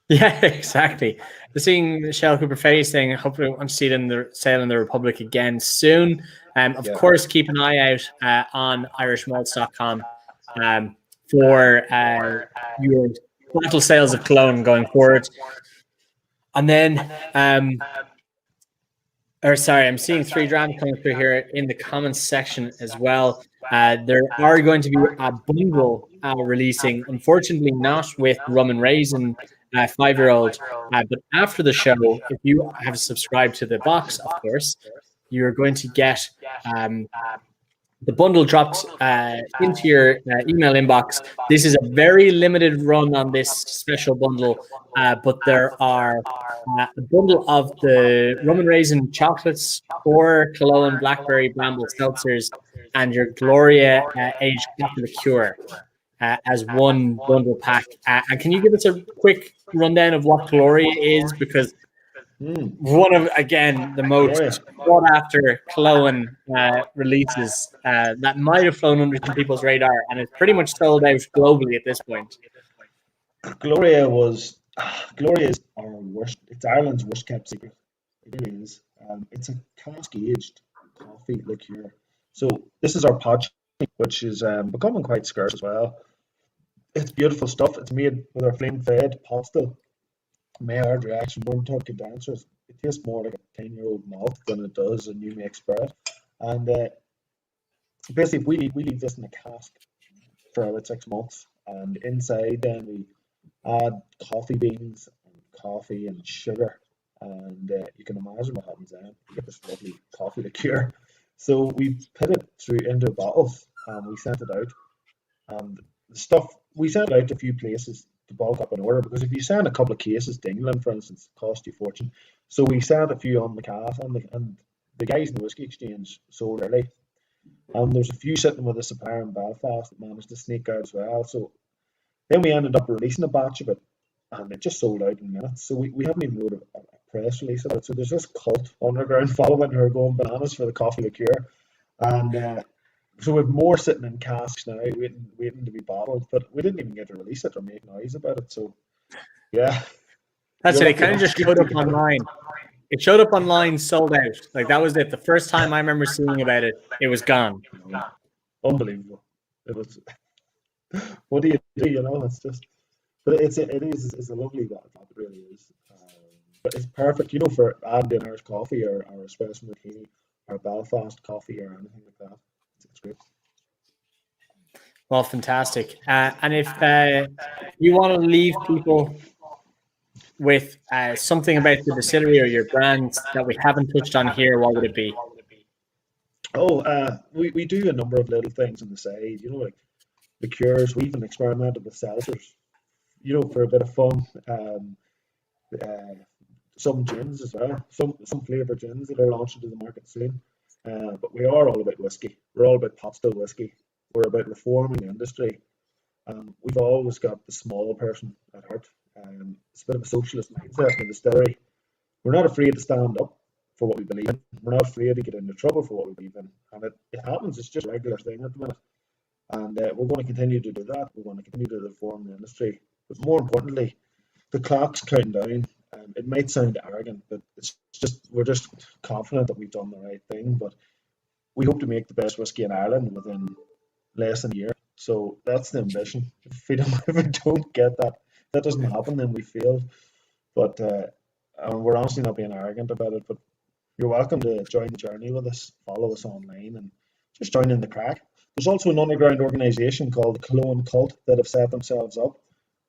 Yeah, exactly. We're seeing Michelle Cooper Face saying, hopefully we want to see it in the sale in the Republic again soon. Of course, keep an eye out on irishmalts.com for your bottle sales of Cologne going forward. And then, I'm seeing 3 Drams coming through here in the comments section as well. There are going to be a bundle releasing, unfortunately not with Rum and Raisin 5-year-old, but after the show, if you have subscribed to the box, of course, you're going to get the bundle dropped into your email inbox. This is a very limited run on this special bundle, but there are a bundle of the Rum and Raisin chocolates, 4 Killowen Blackberry Bramble Seltzers, and your Gloria aged coffee liqueur as one bundle pack. And can you give us a quick rundown of what Gloria is? Because one of, again, the most sought after Killowen releases that might have flown under some people's radar, and it's pretty much sold out globally at this point. Gloria is it's Ireland's worst kept secret. It really is. It's a cask aged coffee liqueur. So this is our pod, which is becoming quite scarce as well. It's beautiful stuff. It's made with our flame fed pot still. Maillard reaction, warm top condensers. It tastes more like a 10-year-old malt than it does a new make spirit. And basically, we leave this in a cask for about 6 months, and inside then we Add coffee beans and coffee and sugar, and you can imagine what happens then. You get this lovely coffee liqueur. So we put it through into bottles, and we sent it out. And the stuff we sent it out to a few places to bulk up an order, because if you send a couple of cases to England, for instance, it costs you a fortune. So we sent a few on the cask, and the guys in the Whisky Exchange sold early. And there's a few sitting with a supplier in Belfast that managed to sneak out as well. So then we ended up releasing a batch of it, and it just sold out in minutes. So we haven't even wrote a press release about it. So there's this cult underground following who are going bananas for the coffee liqueur. And so we have more sitting in casks now, waiting to be bottled. But we didn't even get to release it or make noise about it. So yeah. That's it. It kind of just showed up online. It showed up online, sold out. Like, that was it. The first time I remember seeing about it, it was gone. Unbelievable. It was. What do you do? It's just. But it's a lovely bottle. It really is. But it's perfect, for adding Irish coffee or espresso martini or Belfast coffee or anything like that. It's great. Well, fantastic. And if you want to leave people with something about the distillery or your brands that we haven't touched on here, what would it be? We do a number of little things on the side, like liqueurs. We even experimented with seltzers, for a bit of fun. Some gins as well, some flavour gins that are launched into the market soon. But we are all about whiskey. We're all about pot still whiskey. We're about reforming the industry. We've always got the small person at heart. It's a bit of a socialist mindset in the distillery. We're not afraid to stand up for what we believe in. We're not afraid to get into trouble for what we believe in. And it happens. It's just a regular thing at the minute. And we're going to continue to do that. We're going to continue to reform the industry. But more importantly, the clock's counting down. It might sound arrogant, but we're just confident that we've done the right thing. But we hope to make the best whiskey in Ireland within less than a year. So that's the ambition. If we don't get that doesn't happen, then we failed. But we're honestly not being arrogant about it. But you're welcome to join the journey with us, follow us online, and just join in the crack. There's also an underground organisation called the Cologne Cult that have set themselves up.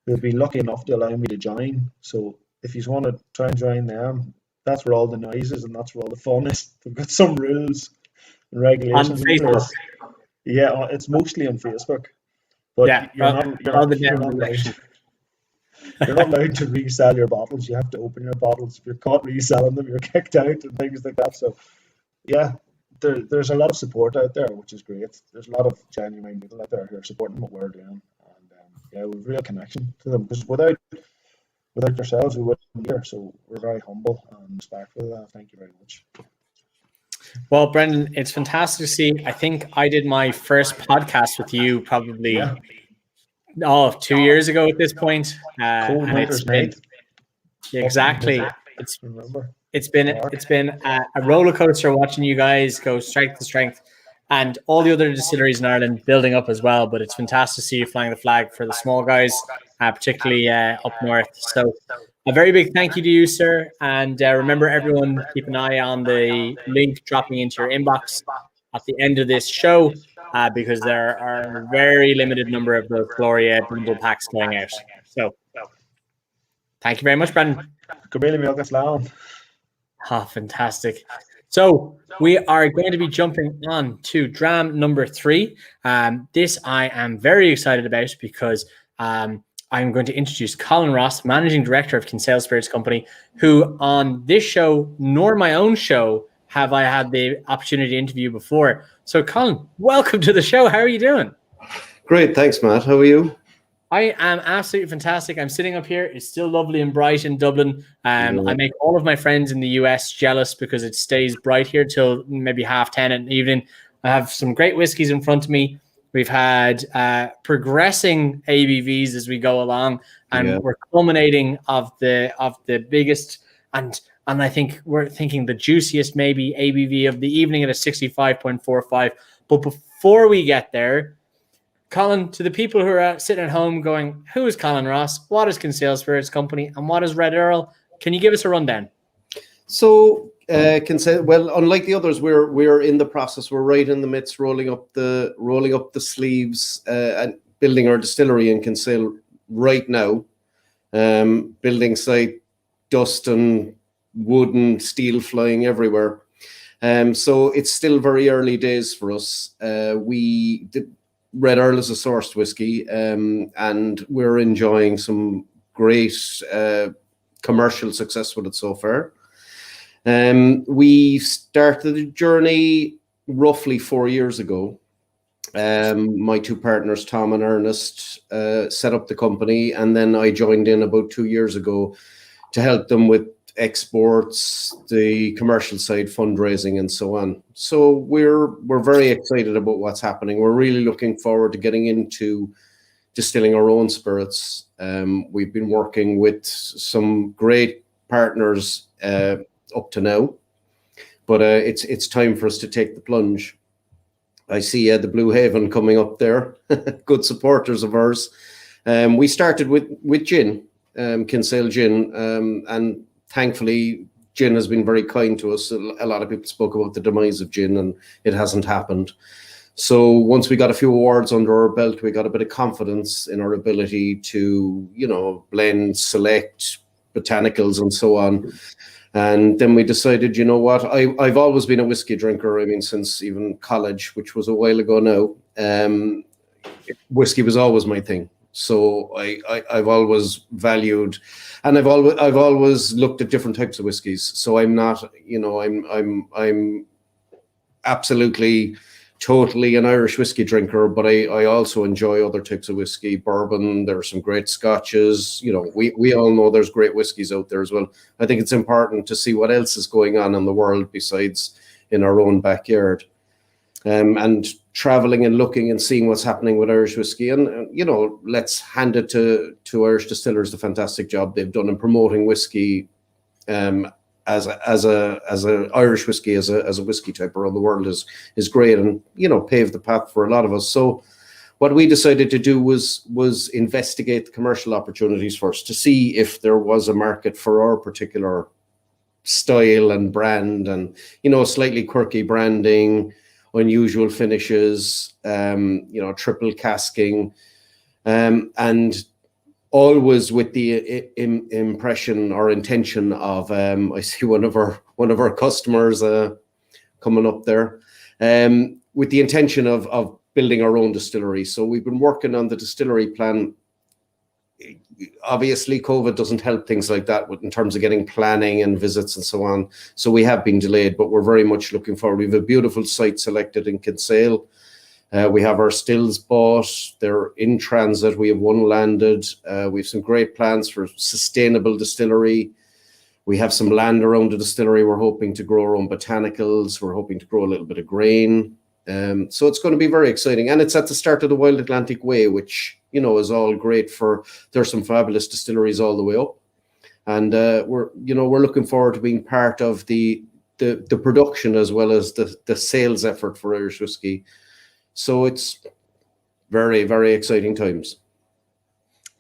They've been lucky enough to allow me to join. So if you want to try and join them, that's where all the noise is and that's where all the fun is. They've got some rules and regulations. On Facebook. Yeah, it's mostly on Facebook. But yeah, you're not allowed to resell your bottles. You have to open your bottles. If you're caught reselling them, you're kicked out and things like that. So, yeah, there's a lot of support out there, which is great. There's a lot of genuine people out there who are supporting what we're doing. And we have real connection to them. Because without yourselves, we wouldn't be here. So we're very humble and respectful of that. Thank you very much. Well, Brendan, it's fantastic to see. I think I did my first podcast with you probably 2 years ago at this point. And it's been exactly. It's been a roller coaster watching you guys go strength to strength, and all the other distilleries in Ireland building up as well. But it's fantastic to see you flying the flag for the small guys, particularly up north. So a very big thank you to you, sir. And remember, everyone, keep an eye on the link dropping into your inbox at the end of this show, because there are a very limited number of those Gloria bundle packs going out. So thank you very much, Brendan. Fantastic. So we are going to be jumping on to dram number 3. This I am very excited about because I'm going to introduce Colin Ross, Managing Director of Kinsale Spirits Company, who on this show, nor my own show, have I had the opportunity to interview before. So Colin, welcome to the show. How are you doing? Great. Thanks, Matt. How are you? I am absolutely fantastic. I'm sitting up here. It's still lovely and bright in Dublin. I make all of my friends in the US jealous because it stays bright here till maybe 10:30 in the evening. I have some great whiskies in front of me. We've had progressing ABVs as we go along, and we're culminating of the biggest and I think we're thinking the juiciest maybe ABV of the evening at a 65.45. But before we get there, Colin, to the people who are sitting at home going, who is Colin Ross? What is Kinsale Spirits Company? And what is Red Earl? Can you give us a rundown? So, Kinsale, well, unlike the others, we're in the process. We're right in the midst, rolling up the sleeves and building our distillery in Kinsale right now. building site, dust and wood and steel flying everywhere. So it's still very early days for us. Red Earl is a sourced whiskey, and we're enjoying some great commercial success with it so far. We started the journey roughly 4 years ago. My two partners, Tom and Ernest, set up the company, and then I joined in about 2 years ago to help them with exports, the commercial side, fundraising, and so on. So we're very excited about what's happening. We're really looking forward to getting into distilling our own spirits. We've been working with some great partners up to now, but it's time for us to take the plunge. I see the Blue Haven coming up there, good supporters of ours. We started with gin, Kinsale gin, and thankfully, gin has been very kind to us. A lot of people spoke about the demise of gin, and it hasn't happened. So once we got a few awards under our belt, we got a bit of confidence in our ability to, blend, select botanicals and so on. And then we decided, you know what, I've always been a whiskey drinker. I mean, since even college, which was a while ago now, whiskey was always my thing. So I've always valued, and I've always looked at different types of whiskies. So I'm not, I'm absolutely, totally an Irish whiskey drinker, but I also enjoy other types of whiskey, bourbon. There are some great scotches. We all know there's great whiskies out there as well. I think it's important to see what else is going on in the world besides in our own backyard. And traveling and looking and seeing what's happening with Irish whiskey, and let's hand it to Irish Distillers, the fantastic job they've done in promoting whiskey as a Irish whiskey as a whiskey type around the world is great, and paved the path for a lot of us. So what we decided to do was investigate the commercial opportunities first to see if there was a market for our particular style and brand, and slightly quirky branding, unusual finishes, triple casking, and always with the impression or intention of, I see one of our customers coming up there, with the intention of building our own distillery. So we've been working on the distillery plan. Obviously, COVID doesn't help things like that in terms of getting planning and visits and so on. So we have been delayed, but we're very much looking forward. We have a beautiful site selected in Kinsale. We have our stills bought. They're in transit. We have one landed. We have some great plans for sustainable distillery. We have some land around the distillery. We're hoping to grow our own botanicals. We're hoping to grow a little bit of grain. So it's going to be very exciting. And it's at the start of the Wild Atlantic Way, which, is all great there's some fabulous distilleries all the way up. And we're looking forward to being part of the production as well as the sales effort for Irish whiskey. So it's very, very exciting times.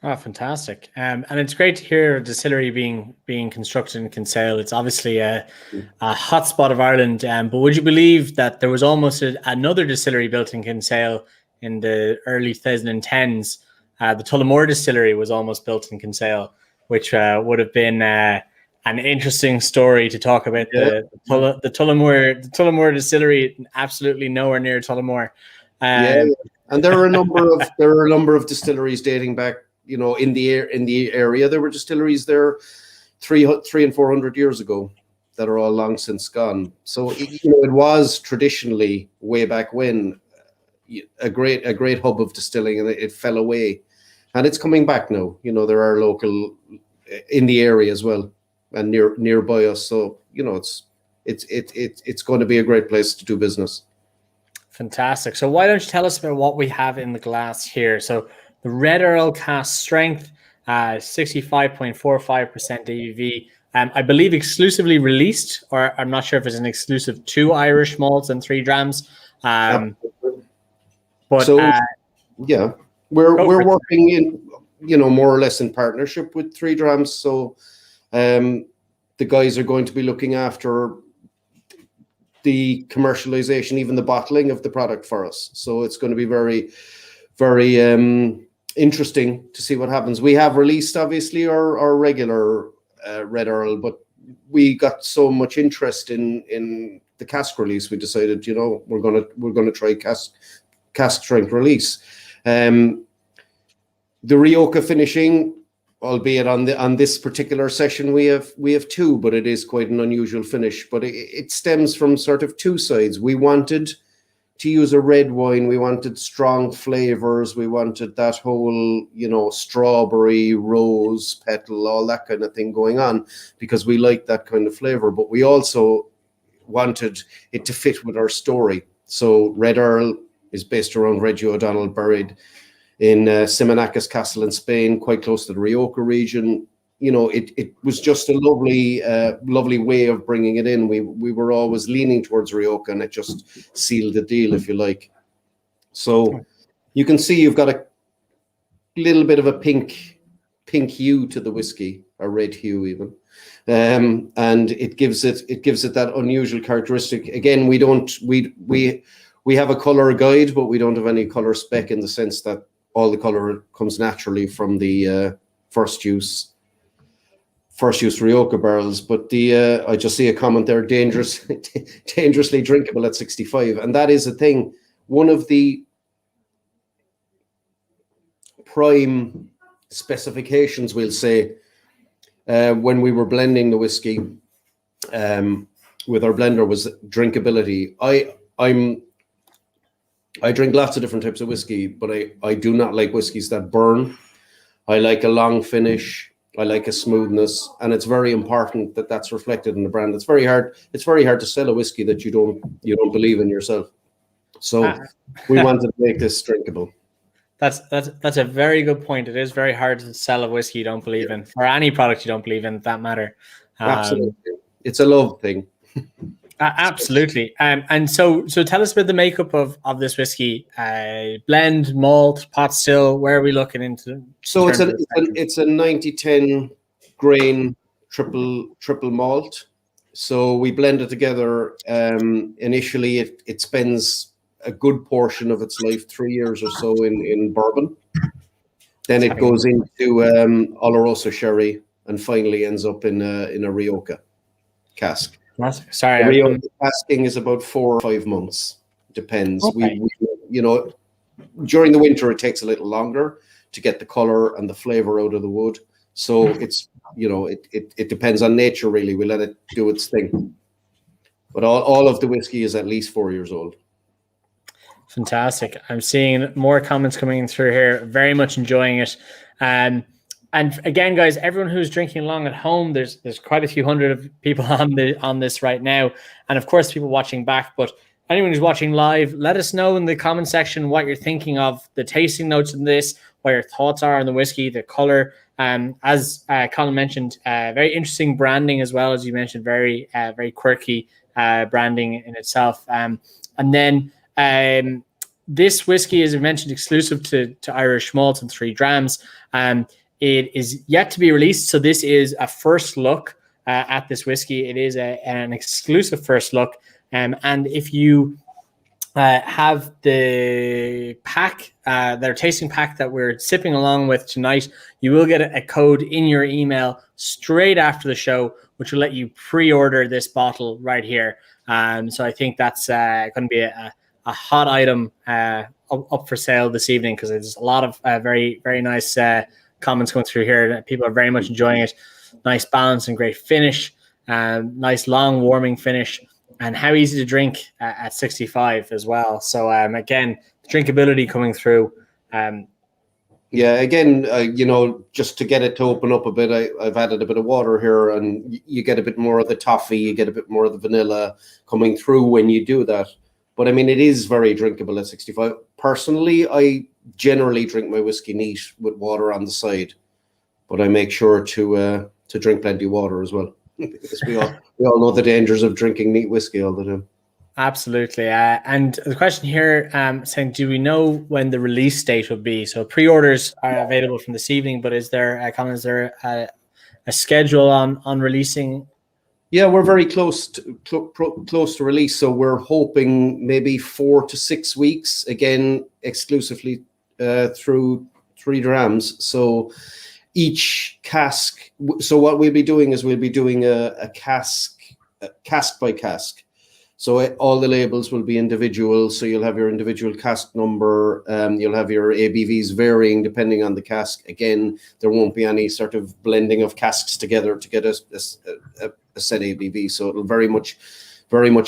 Oh, fantastic. And it's great to hear a distillery being constructed in Kinsale. It's obviously a hotspot of Ireland. But would you believe that there was almost another distillery built in Kinsale in the early 2010s? The Tullamore Distillery was almost built in Kinsale, which would have been an interesting story to talk about. Yeah. The Tullamore Distillery, absolutely nowhere near Tullamore. And there are a number of distilleries dating back, in the area. There were distilleries there 300 and 400 years ago that are all long since gone. So it was traditionally, way back when, a great hub of distilling, and it fell away, and it's coming back now. There are local in the area as well, and nearby us. So it's going to be a great place to do business. Fantastic. So why don't you tell us about what we have in the glass here? So the Red Earl cask strength, 65.45% ABV. I believe exclusively released, or I'm not sure if it's an exclusive to Irish malts and 3 Drams. But we're working in, more or less in partnership with 3 Drams. So the guys are going to be looking after the commercialization, even the bottling of the product for us. So it's going to be very, very interesting to see what happens. We have released obviously our regular Red Earl, but we got so much interest in the cask release. We decided, we're gonna try cask strength release. The Rioja finishing, albeit on this particular session we have two, but it is quite an unusual finish. But it stems from sort of two sides. We wanted to use a red wine. We wanted strong flavors. We wanted that whole, strawberry, rose, petal, all that kind of thing going on, because we like that kind of flavor. But we also wanted it to fit with our story. So Red Earl is based around Reggie O'Donnell, buried in Simonacas Castle in Spain, quite close to the Rioja region. It was just a lovely way of bringing it in. We were always leaning towards Rioja, and it just sealed the deal, if you like. So you can see you've got a little bit of a pink hue to the whiskey, a red hue even, and it gives it that unusual characteristic. Again, we have a color guide, but we don't have any color spec, in the sense that all the color comes naturally from the first use Rioja barrels. But I just see a comment there: dangerously drinkable at 65, and that is a thing. One of the prime specifications, we'll say, when we were blending the whiskey with our blender, was drinkability. I drink lots of different types of whiskey, but I do not like whiskeys that burn. I like a long finish. I like a smoothness, and it's very important that that's reflected in the brand. It's very hard to sell a whiskey that you don't believe in yourself. So we wanted to make this drinkable. That's a very good point. It is very hard to sell a whiskey you don't believe in, or any product you don't believe in, that matter. Absolutely, it's a love thing. Absolutely. And so tell us about the makeup of this whiskey. Blend, malt, pot still. Where are we looking into? So it's a 90-10 grain triple malt. So we blend it together. Initially, it spends a good portion of its life, 3 years or so, in bourbon. Then it goes into Oloroso sherry, and finally ends up in a Rioja cask. Sorry, Rioja casking is about 4 or 5 months. Depends. Okay. We during the winter it takes a little longer to get the color and the flavor out of the wood. So it's it depends on nature, really. We let it do its thing. But all of the whiskey is at least 4 years old. Fantastic. I'm seeing more comments coming through here. Very much enjoying it. And again, guys, everyone who's drinking along at home, there's quite a few hundred of people on this right now, and of course, people watching back. But anyone who's watching live, let us know in the comment section what you're thinking of the tasting notes in this, what your thoughts are on the whiskey, the color. As Colin mentioned, very interesting branding as well, as you mentioned, very quirky branding in itself. And then this whiskey, as I mentioned, exclusive to Irish Malt and 3 Drams. It is yet to be released, so this is a first look at this whiskey. It is an exclusive first look, and if you have the pack, their tasting pack that we're sipping along with tonight, you will get a code in your email straight after the show, which will let you pre-order this bottle right here. So I think that's going to be a hot item up for sale this evening, because there's a lot of very, very nice comments going through here. People are very much enjoying it. Nice balance and great finish. Nice long warming finish, and how easy to drink at 65 as well. So again, drinkability coming through. Yeah, again, just to get it to open up a bit, I've added a bit of water here, and you get a bit more of the toffee, you get a bit more of the vanilla coming through when you do that. But I mean, it is very drinkable at 65. Personally, I generally drink my whiskey neat with water on the side, but I make sure to drink plenty of water as well, because we all know the dangers of drinking neat whiskey all the time. Absolutely. And the question here saying, do we know when the release date will be? So pre-orders are available from this evening, but is there a schedule on releasing? Yeah, we're very close to release, so we're hoping maybe 4 to 6 weeks, again exclusively through drams. So each cask. So what we'll be doing is we'll be doing a cask by cask. So all the labels will be individual. So you'll have your individual cask number. You'll have your ABVs varying depending on the cask. Again, there won't be any sort of blending of casks together to get a set ABV. So it'll very much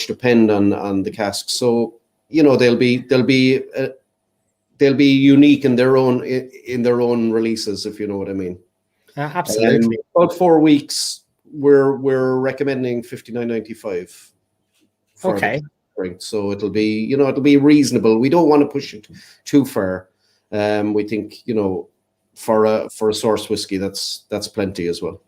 depend on the cask. So they'll be unique in their own releases, if you know what I mean. Absolutely. About 4 weeks. We're recommending $59.95. Okay. So it'll be reasonable. We don't want to push it too far. We think for a source whiskey that's plenty as well.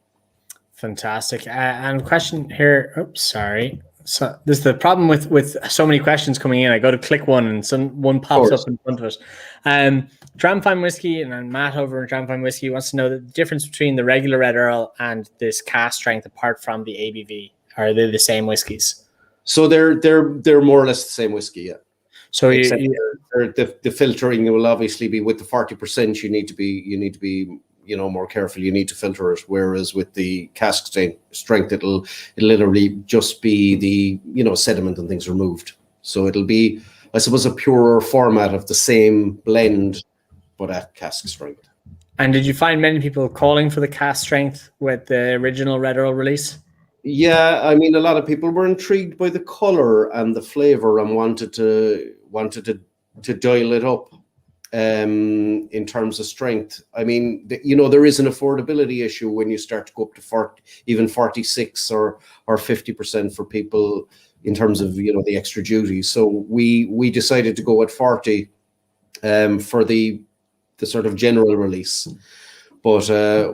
Fantastic. And question here. Oops, sorry. So there's the problem with so many questions coming in. I go to click one and one pops up in front of it. Dram Fine Whiskey and Matt over in Dram Fine Whiskey wants to know the difference between the regular Red Earl and this cask strength apart from the ABV. Are they the same whiskies? So they're more or less the same whiskey, yeah. So the filtering will obviously be with the 40%. You need to be more careful. You need to filter it. Whereas with the cask strength, it'll literally just be the sediment and things removed. So it'll be, I suppose, a purer format of the same blend, but at cask strength. And did you find many people calling for the cask strength with the original Red Earl release? Yeah, I mean, a lot of people were intrigued by the color and the flavor and wanted to dial it up in terms of strength. I mean, there is an affordability issue when you start to go up to 40, even 46 or 50% for people in terms of the extra duty. So we decided to go at 40 for the sort of general release. But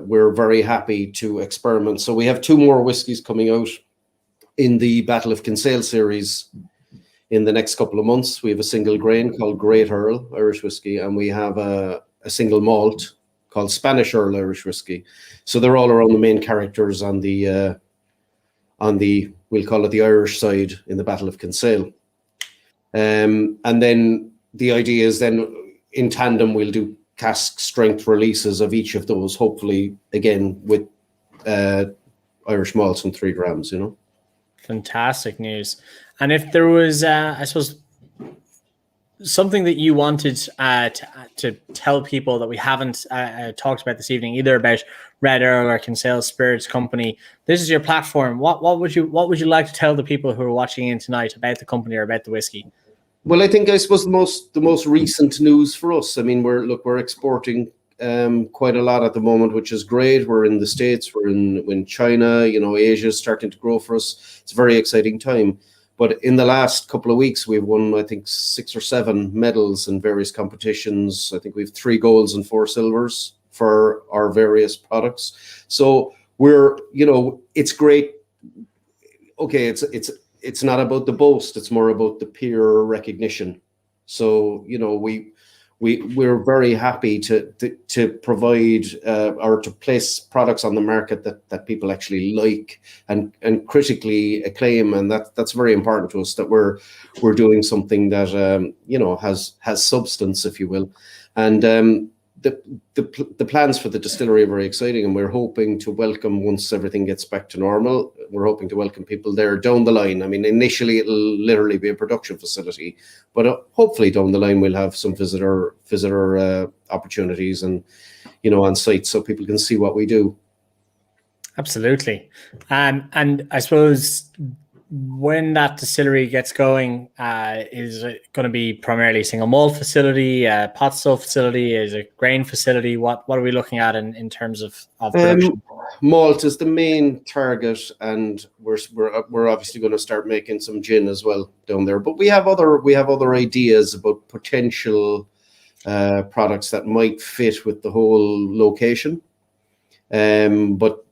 we're very happy to experiment. So we have 2 more whiskies coming out in the Battle of Kinsale series in the next couple of months. We have a single grain called Great Earl Irish whiskey, and we have a single malt called Spanish Earl Irish whiskey. So they're all around the main characters on the we'll call it the Irish side in the Battle of Kinsale. And then the idea is then in tandem we'll do cask strength releases of each of those, hopefully again with Irish malts and 3 drams. Fantastic news. And if there was I suppose something that you wanted to tell people that we haven't talked about this evening, either about Red Earl or Kinsale Spirits Company, this is your platform. What would you like to tell the people who are watching in tonight about the company or about the whiskey? Well, I suppose the most recent news for us. I mean, we're exporting quite a lot at the moment, which is great. We're in the States, we're in China. Asia is starting to grow for us. It's a very exciting time. But in the last couple of weeks, we've won, I think, 6 or 7 medals in various competitions. I think we have 3 golds and 4 silvers for our various products. So we're, it's great. Okay, it's not about the boast, it's more about the peer recognition. So we're very happy to provide or to place products on the market that people actually like and critically acclaim, and that's very important to us, that we're doing something that has substance, if you will. And the plans for the distillery are very exciting, and we're hoping to welcome, once everything gets back to normal, we're hoping to welcome people there down the line. I mean, initially it'll literally be a production facility, but hopefully down the line we'll have some visitor opportunities and on site, so people can see what we do. Absolutely. And I suppose when that distillery gets going, is it going to be primarily single malt facility, pot still facility? Is it grain facility? What are we looking at in terms of production? Malt is the main target, and we're obviously going to start making some gin as well down there. But we have other ideas about potential products that might fit with the whole location. But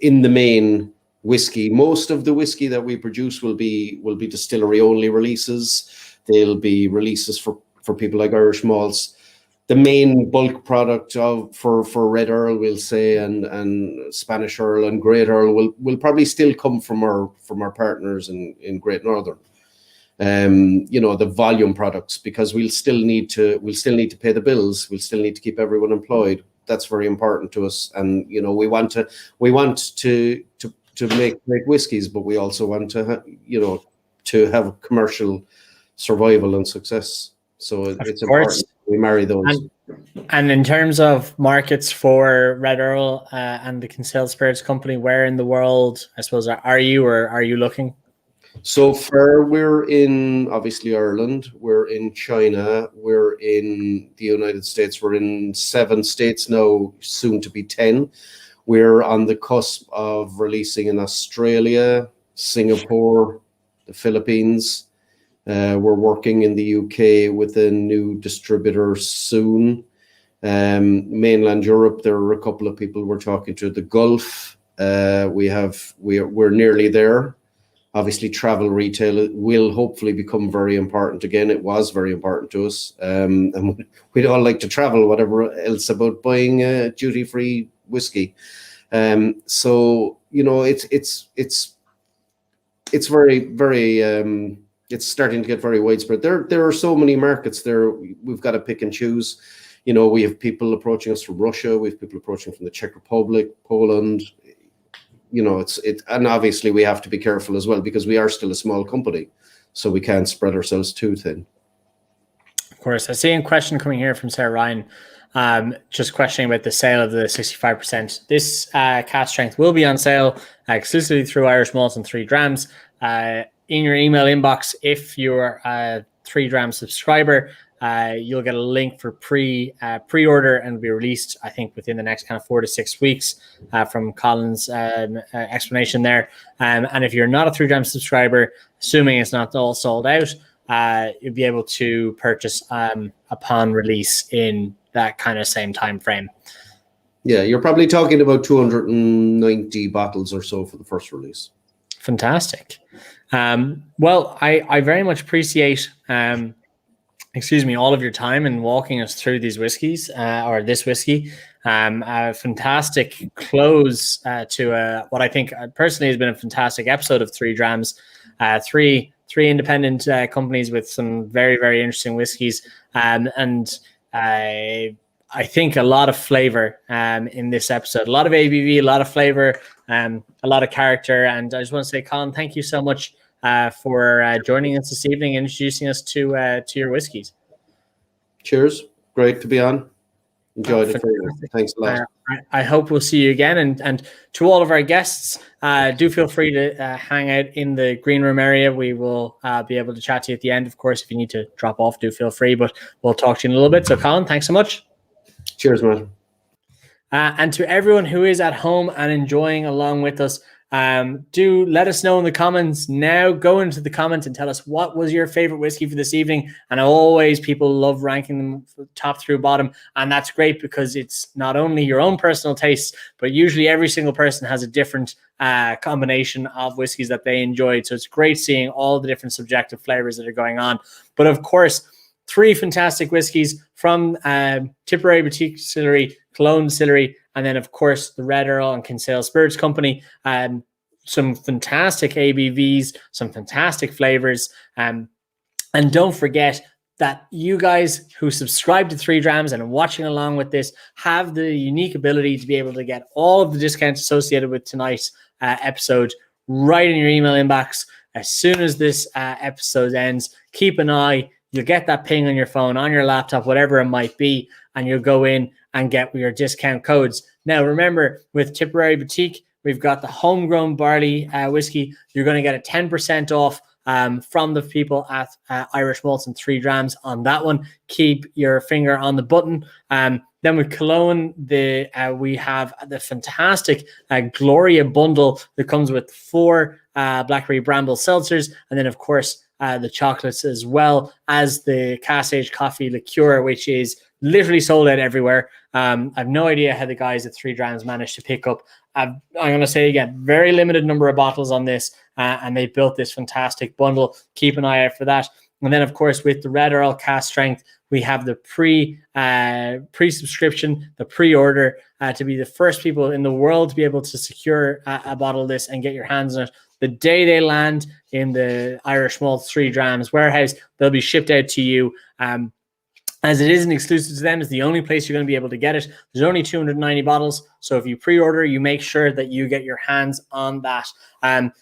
in the main, whiskey, most of the whiskey that we produce will be distillery only releases. They'll be releases for people like Irish malts. The main bulk product for Red Earl, we'll say, and Spanish Earl and Great Earl will probably still come from our partners in Great Northern. the volume products, because we'll still need to pay the bills. We'll still need to keep everyone employed. That's very important to us. And, we want to make great whiskies, but we also want to, to have commercial survival and success. So it's important we marry those. And in terms of markets for Red Earl and the Kinsale Spirits Company, where in the world, I suppose, are you looking? So far, we're in, obviously, Ireland, we're in China, we're in the United States, we're in 7 states now, soon to be 10. We're on the cusp of releasing in Australia, Singapore, the Philippines. We're working in the UK with a new distributor soon. Mainland Europe, there are a couple of people we're talking to. The Gulf, we're nearly there. Obviously, travel retail will hopefully become very important again. It was very important to us, and we'd all like to travel. Whatever else about buying duty-free whiskey, so it's very, very. It's starting to get very widespread. There are so many markets there. We've got to pick and choose. We have people approaching us from Russia. We have people approaching from the Czech Republic, Poland. And obviously we have to be careful as well, because we are still a small company, so we can't spread ourselves too thin. Of course. I see a question coming here from Sarah Ryan, just questioning about the sale of the 65%. This cask strength will be on sale exclusively through Irish Malt and 3 Drams. In your email inbox, if you're a 3 Drams subscriber, you'll get a link for pre-order, and will be released, I think, within the next kind of 4 to 6 weeks from Colin's explanation there. And if you're not a 3 Drams subscriber, assuming it's not all sold out, you'll be able to purchase upon release in that kind of same time frame. Yeah, you're probably talking about 290 bottles or so for the first release. Fantastic. Well, I very much appreciate all of your time in walking us through these whiskeys, or this whiskey. A fantastic close to what I think personally has been a fantastic episode of 3 Drams. Three independent companies with some very, very interesting whiskeys, and I think a lot of flavor in this episode. A lot of ABV, a lot of flavor, a lot of character. And I just want to say, Colin, thank you so much for joining us this evening and introducing us to your whiskeys. Cheers. Great to be on. Enjoyed it. Thanks a lot. I hope we'll see you again. And to all of our guests, do feel free to hang out in the green room area. We will be able to chat to you at the end. Of course, if you need to drop off, do feel free, but we'll talk to you in a little bit. So Colin, thanks so much. Cheers, man. And to everyone who is at home and enjoying along with us, do let us know in the comments now. Go into the comments and tell us what was your favorite whiskey for this evening. And always, people love ranking them top through bottom, and that's great because it's not only your own personal tastes, but usually every single person has a different combination of whiskeys that they enjoyed. So it's great seeing all the different subjective flavors that are going on. But of course, 3 fantastic whiskeys from Tipperary Boutique Distillery, Cologne Distillery, and then, of course, the Red Earl and Kinsale Spirits Company. Some fantastic ABVs, some fantastic flavors. And don't forget that you guys who subscribe to 3 Drams and are watching along with this have the unique ability to be able to get all of the discounts associated with tonight's episode right in your email inbox. As soon as this episode ends, keep an eye. You'll get that ping on your phone, on your laptop, whatever it might be, and you'll go in and get your discount codes. Now, remember, with Tipperary Boutique, we've got the Homegrown Barley whiskey. You're going to get a 10% off from the people at Irish Malt and 3 Drams on that one. Keep your finger on the button. Then with Cologne, we have the fantastic Gloria bundle that comes with 4 Blackberry Bramble seltzers, and then, of course, the chocolates, as well as the Cask Aged Coffee liqueur, which is literally sold out everywhere. I've no idea how the guys at 3 Drams managed to pick up. I'm going to say again, very limited number of bottles on this, and they built this fantastic bundle. Keep an eye out for that. And then, of course, with the Red Earl cask strength, we have the pre-subscription, the pre-order to be the first people in the world to be able to secure a bottle of this and get your hands on it. The day they land in the Irish Malt 3 Drams warehouse, they'll be shipped out to you. As it isn't exclusive to them, it's the only place you're going to be able to get it. There's only 290 bottles. So if you pre-order, you make sure that you get your hands on that.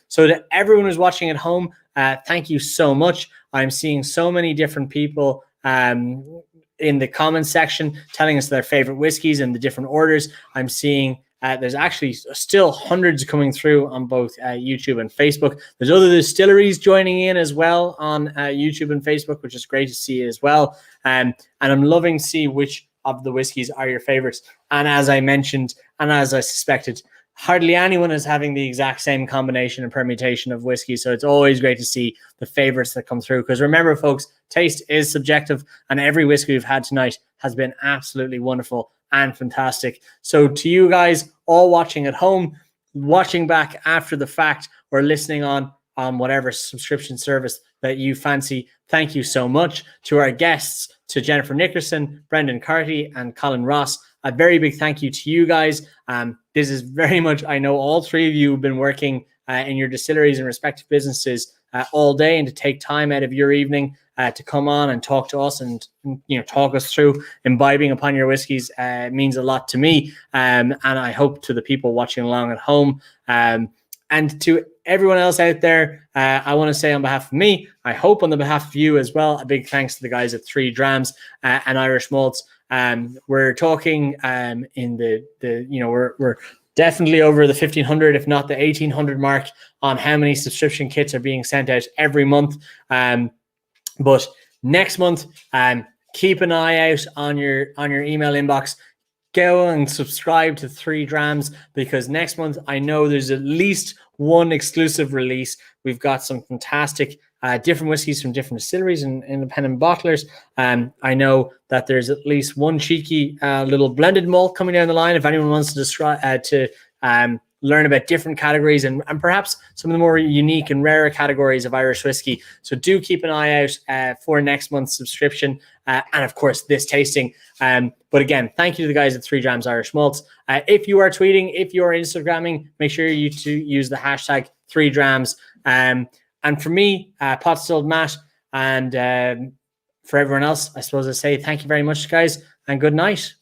So to everyone who's watching at home, thank you so much. I'm seeing so many different people in the comments section telling us their favorite whiskeys and the different orders. I'm seeing there's actually still hundreds coming through on both YouTube and Facebook. There's other distilleries joining in as well on YouTube and Facebook, which is great to see as well. And I'm loving to see which of the whiskeys are your favorites. And as I mentioned, and as I suspected, hardly anyone is having the exact same combination and permutation of whiskey. So it's always great to see the favorites that come through. Because remember, folks, taste is subjective, and every whiskey we've had tonight has been absolutely wonderful and fantastic. So to you guys all watching at home, watching back after the fact, or listening on whatever subscription service that you fancy, thank you so much. To our guests, to Jennifer Nickerson, Brendan Carty, and Colin Ross, a very big thank you to you guys. This is very much, I know all three of you have been working in your distilleries and respective businesses all day, and to take time out of your evening to come on and talk to us and talk us through imbibing upon your whiskeys means a lot to me, and I hope to the people watching along at home. And to everyone else out there, I want to say on behalf of me, I hope on the behalf of you as well, a big thanks to the guys at 3 Drams and Irish Malts. We're talking in we're definitely over the 1,500, if not the 1,800 mark, on how many subscription kits are being sent out every month. But next month, keep an eye out on your email inbox. Go and subscribe to 3 Drams, because next month I know there's at least one exclusive release. We've got some fantastic different whiskeys from different distilleries and independent bottlers. I know that there's at least one cheeky little blended malt coming down the line. If anyone wants to learn about different categories and perhaps some of the more unique and rarer categories of Irish whiskey. So do keep an eye out for next month's subscription and, of course, this tasting. But again, thank you to the guys at 3 Drams Irish Malts. If you are tweeting, if you are Instagramming, make sure you to use the hashtag 3Drams. And for me, Pot Stilled Matt, and for everyone else, I suppose I say thank you very much, guys, and good night.